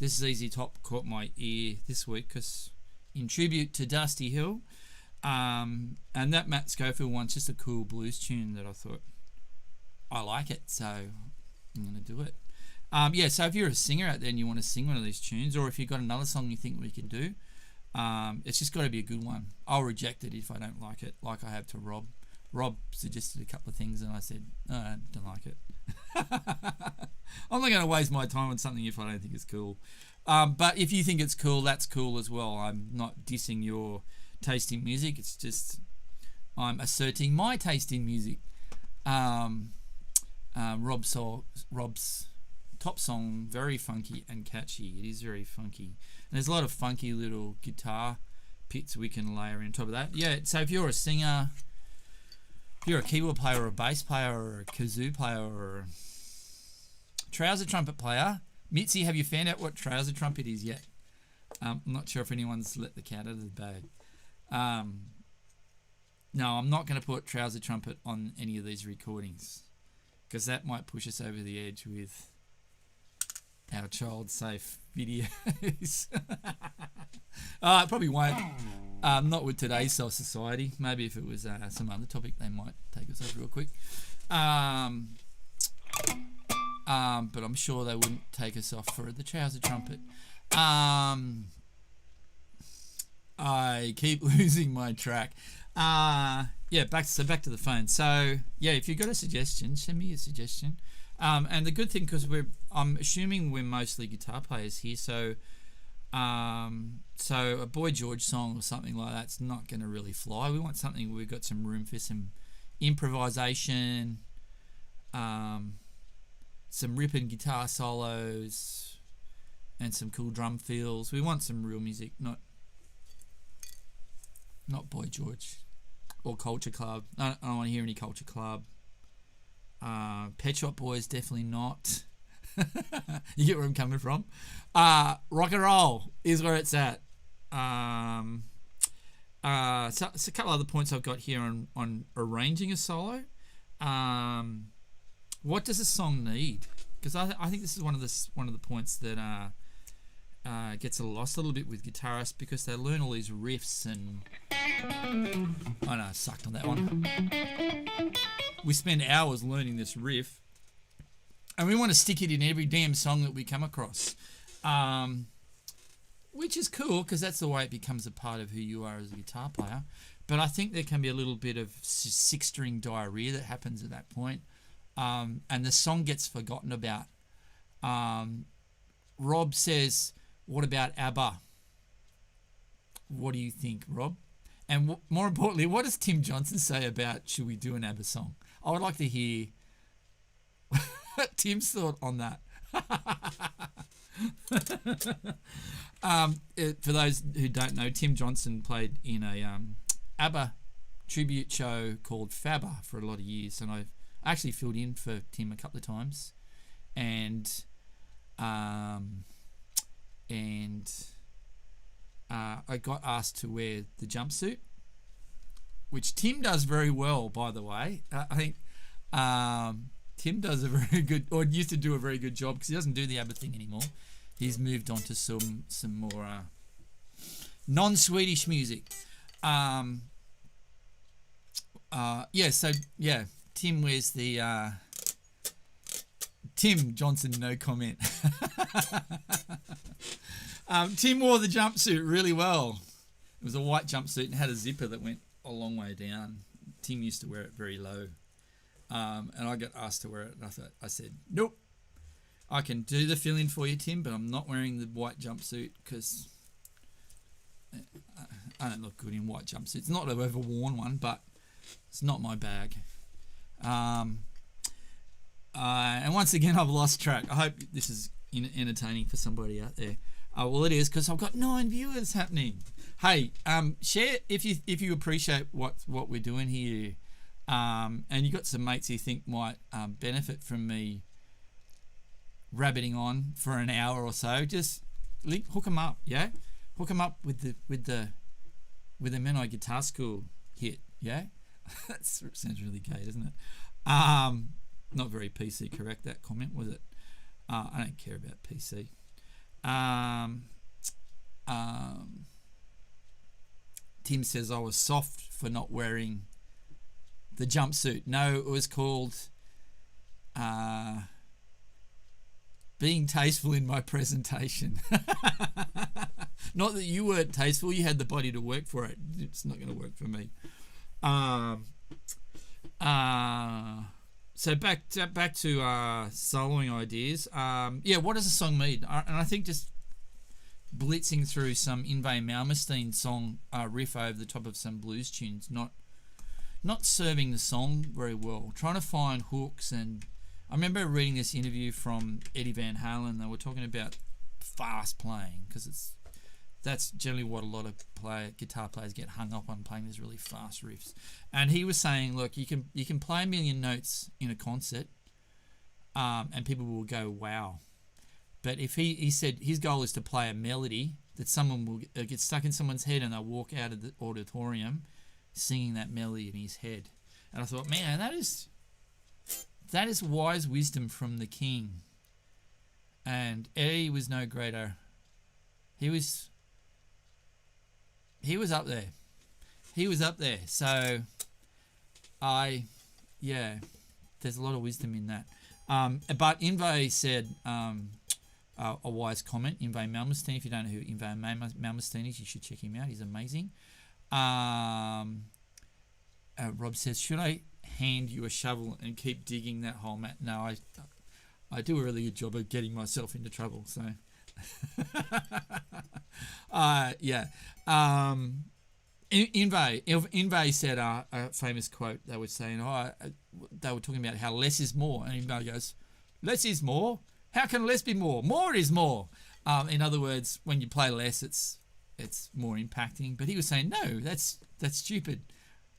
ZZ Top caught my ear this week because in tribute to Dusty Hill, and that Matt Schofield one's just a cool blues tune that I thought I like it, so I'm going to do it. So if you're a singer out there and you want to sing one of these tunes, or if you've got another song you think we could do, it's just got to be a good one. I'll reject it if I don't like it, like I have to Rob. Rob suggested a couple of things and I said, no, I don't like it. I'm not going to waste my time on something if I don't think it's cool. But if you think it's cool, that's cool as well. I'm not dissing your taste in music. It's just I'm asserting my taste in music. Rob's top song, very funky and catchy. It is very funky. And there's a lot of funky little guitar bits we can layer on top of that. Yeah, so if you're a singer, if you're a keyboard player or a bass player or a kazoo player or a trouser trumpet player, Mitzi, have you found out what trouser trumpet is yet? I'm not sure if anyone's let the cat out of the bag. No, I'm not going to put trouser trumpet on any of these recordings because that might push us over the edge with our child-safe videos. It probably won't. Not with today's society. Maybe if it was some other topic, they might take us off real quick. But I'm sure they wouldn't take us off for the trouser trumpet. I keep losing my track. Back to the phone. So yeah, if you've got a suggestion, send me a suggestion. And the good thing, because I'm assuming we're mostly guitar players here, so a Boy George song or something like that's not going to really fly. We want something where we've got some room for some improvisation, some ripping guitar solos, and some cool drum fills. We want some real music, not Boy George or Culture Club. I don't want to hear any Culture Club. Pet Shop Boys, definitely not. You get where I'm coming from. Rock and roll is where it's at. So it's a couple other points I've got here on arranging a solo. What does a song need? Because I think this is one of the points that gets lost a little bit with guitarists, because they learn all these riffs and I know I sucked on that one. We spend hours learning this riff, and we want to stick it in every damn song that we come across, which is cool because that's the way it becomes a part of who you are as a guitar player. But I think there can be a little bit of six-string diarrhea that happens at that point, and the song gets forgotten about. Rob says, what about ABBA? What do you think, Rob? And more importantly, what does Tim Johnson say about should we do an ABBA song? I would like to hear Tim's thought on that. For those who don't know, Tim Johnson played in a ABBA tribute show called Fabba for a lot of years, and I've actually filled in for Tim a couple of times, and I got asked to wear the jumpsuit, which Tim does very well, by the way. I think Tim does a very good, or used to do a very good job, because he doesn't do the ABBA thing anymore. He's moved on to some more non-Swedish music. Tim wears the Tim Johnson, no comment. Tim wore the jumpsuit really well. It was a white jumpsuit and had a zipper that went a long way down. Tim used to wear it very low. And I got asked to wear it, and I said, nope. I can do the fill-in for you, Tim, but I'm not wearing the white jumpsuit because I don't look good in white jumpsuits. Not that I've ever worn one, but it's not my bag. And once again, I've lost track. I hope this is entertaining for somebody out there. Well, it is, because I've got 9 viewers happening. Hey, share if you appreciate what we're doing here, and you got some mates you think might benefit from me rabbiting on for an hour or so. Just hook them up, yeah. Hook them up with the Menai Guitar School hit, yeah. That sounds really gay, doesn't it? Not very PC correct, that comment, was it? I don't care about PC. Tim says I was soft for not wearing the jumpsuit. No, it was called being tasteful in my presentation. Not that you weren't tasteful, you had the body to work for it. It's not going to work for me. So back to soloing ideas. What does a song mean? And I think just blitzing through some Yngwie Malmsteen song riff over the top of some blues tunes, not serving the song very well. Trying to find hooks, and I remember reading this interview from Eddie Van Halen. They were talking about fast playing because that's generally what a lot of guitar players get hung up on, playing these really fast riffs. And he was saying, look, you can play a million notes in a concert, and people will go wow. But if he said his goal is to play a melody that someone will get stuck in someone's head, and they'll walk out of the auditorium singing that melody in his head. And I thought, man, that is wise wisdom from the king. And Eddie was no greater. He was up there. He was up there. So there's a lot of wisdom in that. But Yngwie said a wise comment. Yngwie Malmsteen. If you don't know who Yngwie Malmsteen is, you should check him out. He's amazing. Rob says, should I hand you a shovel and keep digging that hole, Matt? No, I do a really good job of getting myself into trouble. So, Yngwie said a famous quote. They were saying, they were talking about how less is more, and Yngwie goes, "Less is more. How can less be more? More is more." In other words, when you play less, it's more impacting. But he was saying, no, that's stupid.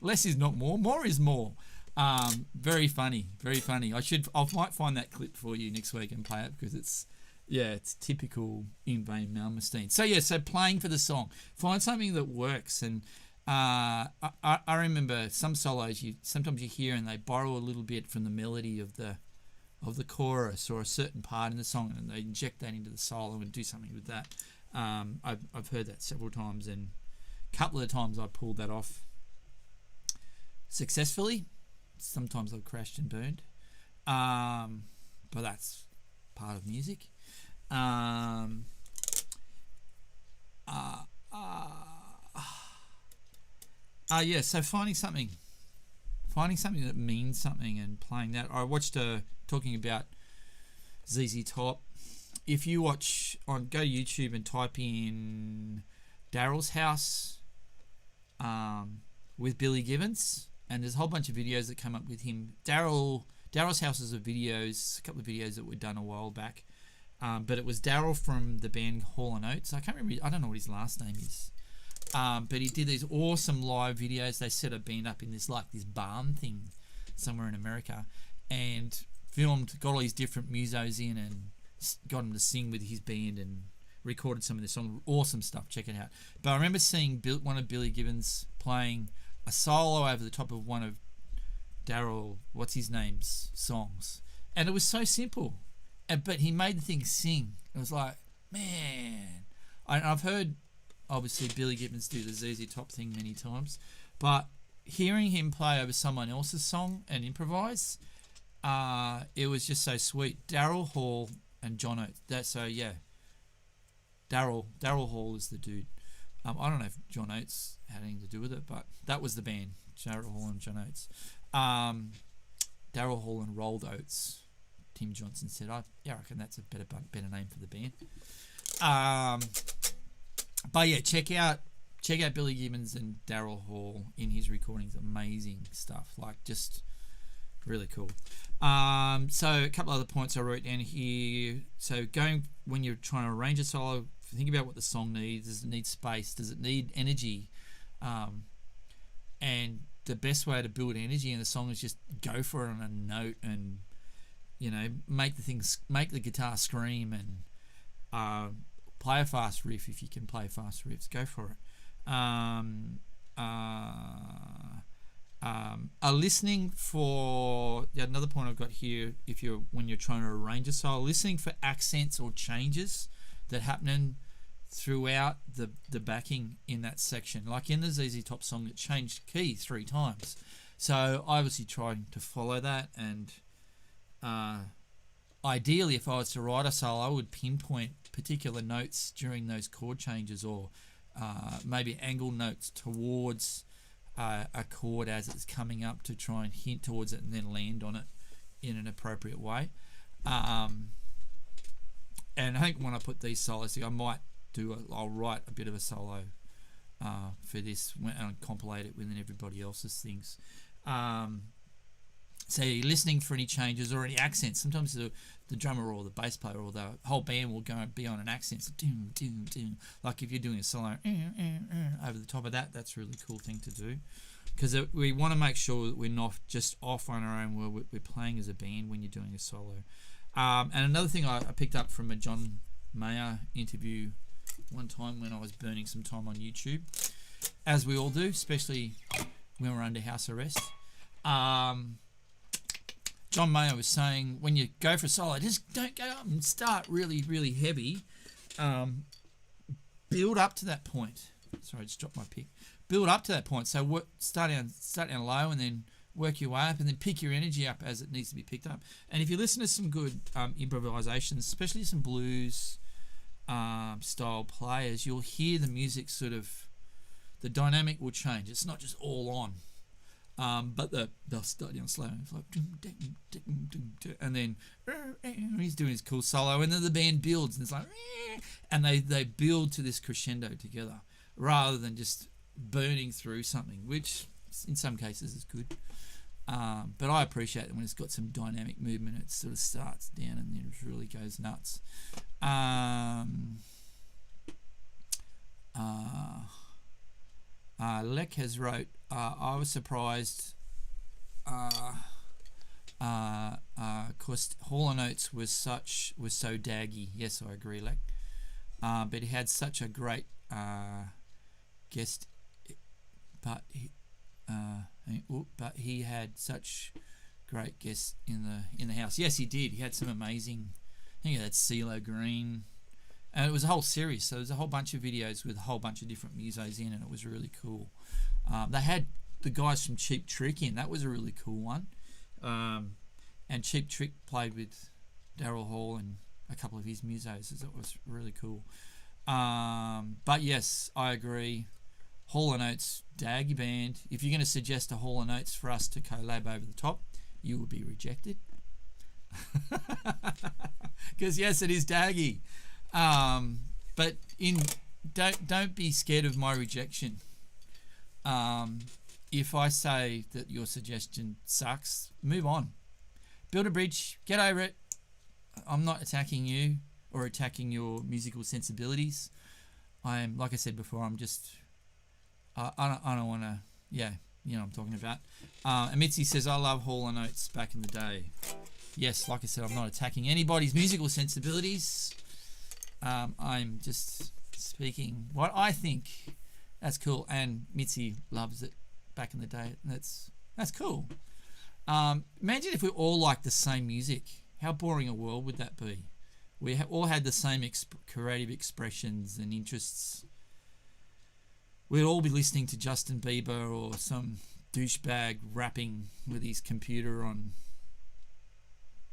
Less is not more. More is more. Very funny. Very funny. I might find that clip for you next week and play it, because it's typical Yngwie Malmsteen. So playing for the song. Find something that works. And I remember some solos sometimes you hear and they borrow a little bit from the melody of the chorus or a certain part in the song, and they inject that into the solo and do something with that. I've heard that several times, and a couple of times I pulled that off successfully. Sometimes I've crashed and burned, but that's part of music. So finding something that means something and playing that. I watched talking about ZZ Top. If you go to YouTube and type in Daryl's House with Billy Gibbons, and there's a whole bunch of videos that come up with him. Daryl's House is a couple of videos that were done a while back, but it was Daryl from the band Hall & Oates. I don't know what his last name is, but he did these awesome live videos. They set a band up in this barn thing somewhere in America, and got all these different musos in and got him to sing with his band and recorded some of the songs. Awesome stuff. Check it out. But I remember seeing one of Billy Gibbons playing a solo over the top of one of Daryl, what's his name's songs, and it was so simple, but he made the thing sing. It was like, man, I've heard obviously Billy Gibbons do the ZZ Top thing many times, but hearing him play over someone else's song and improvise, it was just so sweet. Daryl Hall and John Oates. Daryl Hall is the dude. I don't know if John Oates had anything to do with it, but that was the band, Daryl Hall and John Oates. Daryl Hall and Rolled Oates. Tim Johnson said, I reckon that's a better name for the band. But yeah, check out Billy Gibbons and Daryl Hall in his recordings. Amazing stuff, just really cool. So a couple other points I wrote down here. So when you're trying to arrange a solo, think about what the song needs. Does it need space? Does it need energy? And the best way to build energy in a song is just go for it on a note, and make the guitar scream, and play a fast riff if you can play fast riffs. Go for it. Listening for another point I've got here. When you're trying to arrange a solo, listening for accents or changes that happen throughout the backing in that section. Like in the ZZ Top song, it changed key 3 times. So I obviously trying to follow that, and ideally, if I was to write a solo, I would pinpoint particular notes during those chord changes, or maybe angle notes towards a chord as it's coming up to try and hint towards it and then land on it in an appropriate way. And I think when I put these solos together, I'll write a bit of a solo for this and compilate it within everybody else's things. So you're listening for any changes or any accents. Sometimes the drummer or the bass player or the whole band will go and be on an accent. So doom, doom, doom. Like if you're doing a solo over the top of that, that's a really cool thing to do. Because we want to make sure that we're not just off on our own, where we're playing as a band when you're doing a solo. And another thing I picked up from a John Mayer interview one time when I was burning some time on YouTube, as we all do, especially when we're under house arrest. John Mayer was saying, when you go for a solo, just don't go up and start really, really heavy. Build up to that point. Sorry, I just dropped my pick. Build up to that point. So start down low and then work your way up and then pick your energy up as it needs to be picked up. And if you listen to some good improvisations, especially some blues style players, you'll hear the music the dynamic will change. It's not just all on. But they'll start down slow, and it's like, and then he's doing his cool solo, and then the band builds, and it's like, and they build to this crescendo together, rather than just burning through something, which in some cases is good. But I appreciate it when it's got some dynamic movement. It sort of starts down and then it really goes nuts. Lek has wrote, I was surprised because Hall & Oates was so daggy. Yes, I agree, Lek. But he had such a great guest, but he had such great guests in the house. Yes, he did. He had some amazing. I think he had CeeLo Green. And it was a whole series, so there's a whole bunch of videos with a whole bunch of different musos in, and it was really cool. They had the guys from Cheap Trick in. That was a really cool one. And Cheap Trick played with Daryl Hall and a couple of his musos. So that was really cool. But yes, I agree. Hall & Oates, daggy band. If you're going to suggest a Hall & Oates for us to collab over the top, you will be rejected. Because yes, it is daggy. But don't be scared of my rejection. If I say that your suggestion sucks, move on. Build a bridge. Get over it. I'm not attacking you or attacking your musical sensibilities. I'm, like I said before, I'm just. I don't want to. Yeah, you know what I'm talking about. And Mitzi says, I love Hall & Oates back in the day. Yes, like I said, I'm not attacking anybody's musical sensibilities. I'm just speaking what I think. That's cool, and Mitzi loves it back in the day. That's cool. Imagine if we all liked the same music. How boring a world would that be? We all had the same creative expressions and interests. We'd all be listening to Justin Bieber or some douchebag rapping with his computer on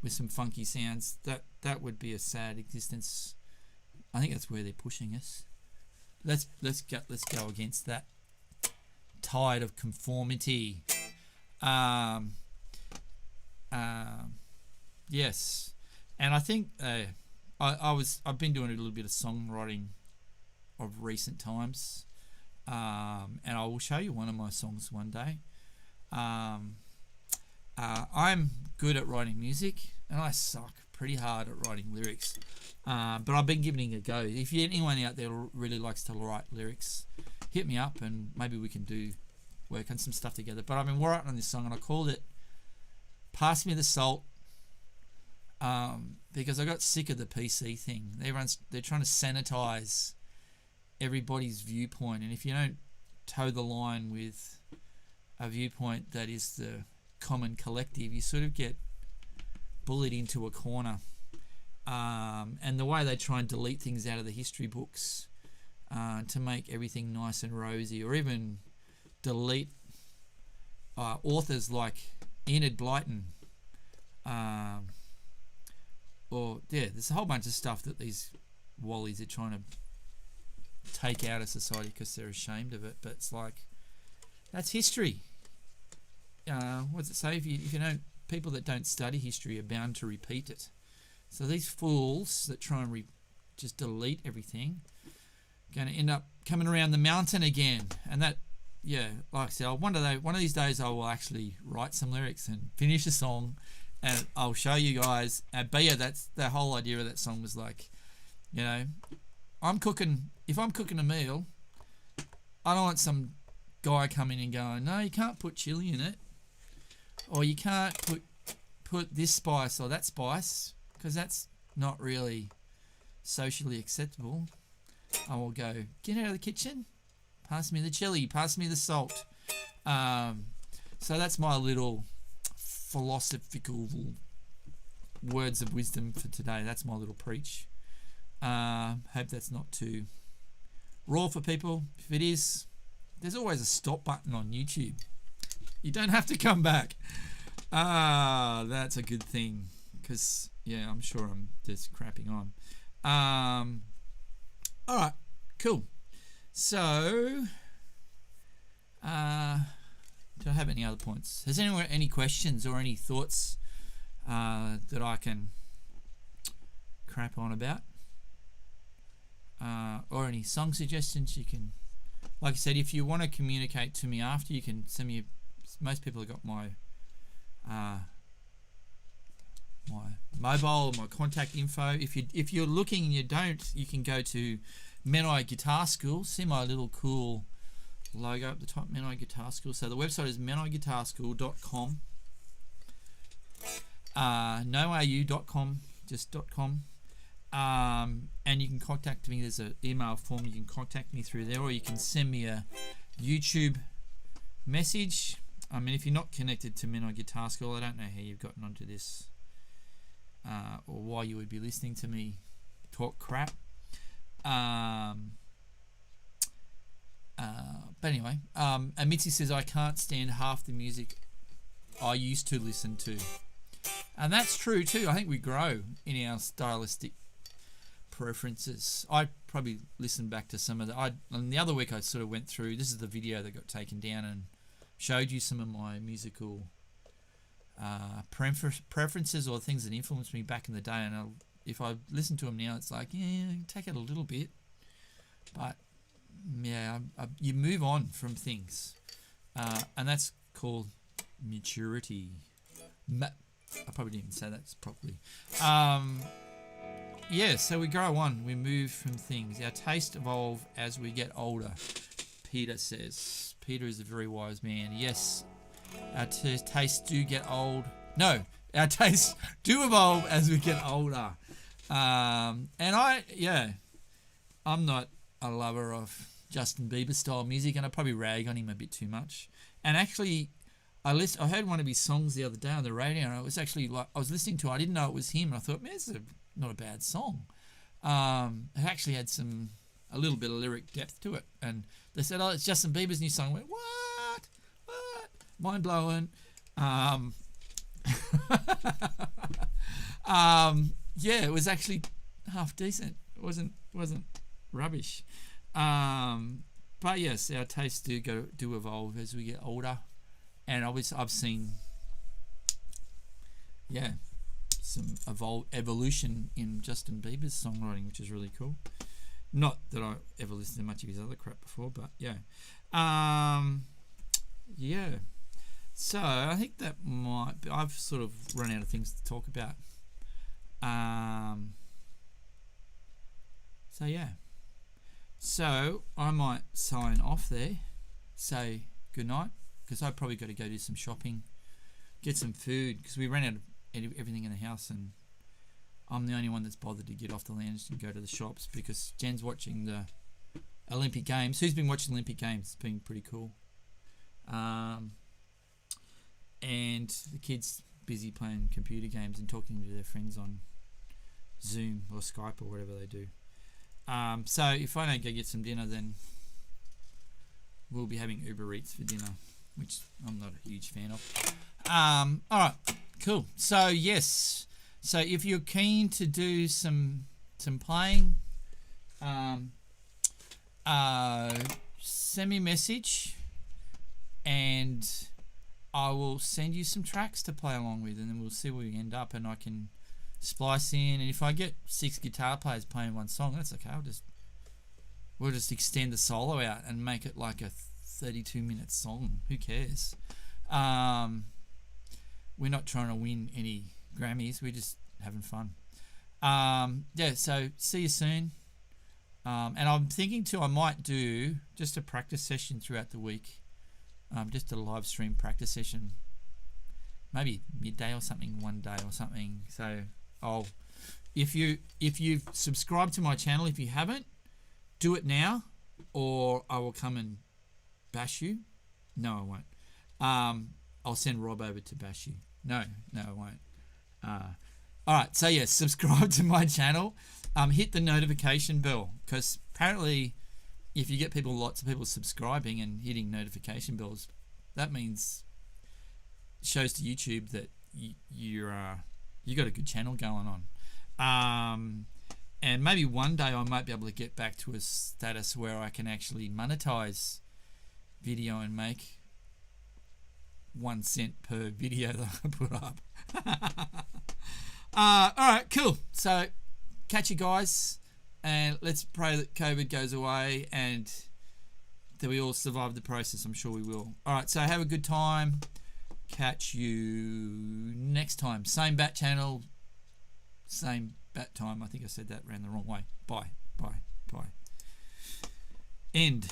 with some funky sounds. That would be a sad existence. I think that's where they're pushing us. Let's go against that tide of conformity. Yes, and I think I've been doing a little bit of songwriting of recent times, and I will show you one of my songs one day. I'm good at writing music, and I suck pretty hard at writing lyrics. But I've been giving it a go. If anyone out there really likes to write lyrics, hit me up and maybe we can work on some stuff together. But I've been working on this song and I called it Pass Me the Salt, because I got sick of the PC thing. They're trying to sanitize everybody's viewpoint, and if you don't toe the line with a viewpoint that is the common collective, you sort of get bullied into a corner. And the way they try and delete things out of the history books to make everything nice and rosy, or even delete authors like Enid Blyton, or yeah, there's a whole bunch of stuff that these wallies are trying to take out of society because they're ashamed of it. But it's like, that's history. What does it say? If you don't, people that don't study history are bound to repeat it. So these fools that try and just delete everything, going to end up coming around the mountain again. And that, yeah, like I said, one of these days I will actually write some lyrics and finish a song, and I'll show you guys. But yeah, that's the whole idea of that song was like, you know, if I'm cooking a meal, I don't want some guy coming and going, no, you can't put chili in it, or you can't put this spice or that spice, because that's not really socially acceptable. I will go, get out of the kitchen, pass me the chili, pass me the salt. So that's my little philosophical words of wisdom for today. That's my little preach. Hope that's not too raw for people. If it is, there's always a stop button on YouTube. You don't have to come back. That's a good thing, because yeah, I'm sure I'm just crapping on. All right, cool. So, do I have any other points? Has anyone any questions or any thoughts that I can crap on about? Or any song suggestions? You can, like I said, if you want to communicate to me after, you can send me. Most people have got my mobile, my contact info. If you're looking and you don't, you can go to Menai Guitar School. See my little cool logo up the top, Menai Guitar School. So the website is menaiguitarschool.com. noau.com, just .com. And you can contact me. There's an email form. You can contact me through there, or you can send me a YouTube message. I mean, if you're not connected to Menai Guitar School, I don't know how you've gotten onto this, or why you would be listening to me talk crap. But anyway, and Mitzi says, I can't stand half the music I used to listen to. And that's true too. I think we grow in our stylistic preferences. I probably listened back to some of the... and the other week I sort of went through... This is the video that got taken down and showed you some of my musical preferences or things that influenced me back in the day. And if I listen to them now, it's like, yeah, take it a little bit. But, yeah, you move on from things. And that's called maturity. I probably didn't even say that properly. Yeah, so we grow on. We move from things. Our tastes evolve as we get older, Peter says. Peter is a very wise man. Yes, our tastes do get old. No, our tastes do evolve as we get older. And I'm not a lover of Justin Bieber style music, and I probably rag on him a bit too much. And actually, I heard one of his songs the other day on the radio, and it was actually like, I was listening to it, I didn't know it was him, and I thought, man, this is not a bad song. It actually had a little bit of lyric depth to it, and they said, oh, it's Justin Bieber's new song. I went, what? Mind blowing. Yeah, it was actually half decent. It wasn't rubbish. But yes, our tastes do evolve as we get older. And obviously, I've seen, some evolution in Justin Bieber's songwriting, which is really cool. Not that I ever listened to much of his other crap before, but yeah. So I think that might be, I've sort of run out of things to talk about. So yeah. So I might sign off there, say good night, because I've probably got to go do some shopping, get some food, because we ran out of everything in the house, and I'm the only one that's bothered to get off the lounge and go to the shops, because Jen's watching the Olympic Games. Who's been watching Olympic Games? It's been pretty cool. And the kids busy playing computer games and talking to their friends on Zoom or Skype or whatever they do. So if I don't go get some dinner, then we'll be having Uber Eats for dinner, which I'm not a huge fan of. Alright, cool. So yes, So if you're keen to do some playing, send me a message and I will send you some tracks to play along with, and then we'll see where we end up, and I can splice in. And if I get 6 guitar players playing one song, that's okay. We'll just extend the solo out and make it like a 32-minute song. Who cares? We're not trying to win any Grammys. We're just having fun. Yeah, so see you soon. And I'm thinking too, I might do just a practice session throughout the week. Just a live stream practice session. Maybe midday or something, one day or something. So if you've subscribed to my channel, if you haven't, do it now, or I will come and bash you. No, I won't. I'll send Rob over to bash you. No, I won't. All right, so yeah, subscribe to my channel. Hit the notification bell, because apparently if you get lots of people subscribing and hitting notification bells, that means shows to YouTube that you got a good channel going on. And maybe one day I might be able to get back to a status where I can actually monetize video and make 1 cent per video that I put up. All right, cool. So catch you guys, and let's pray that COVID goes away and that we all survive the process. I'm sure we will. All right, so have a good time. Catch you next time. Same bat channel, same bat time. I think I said that around the wrong way. Bye. End.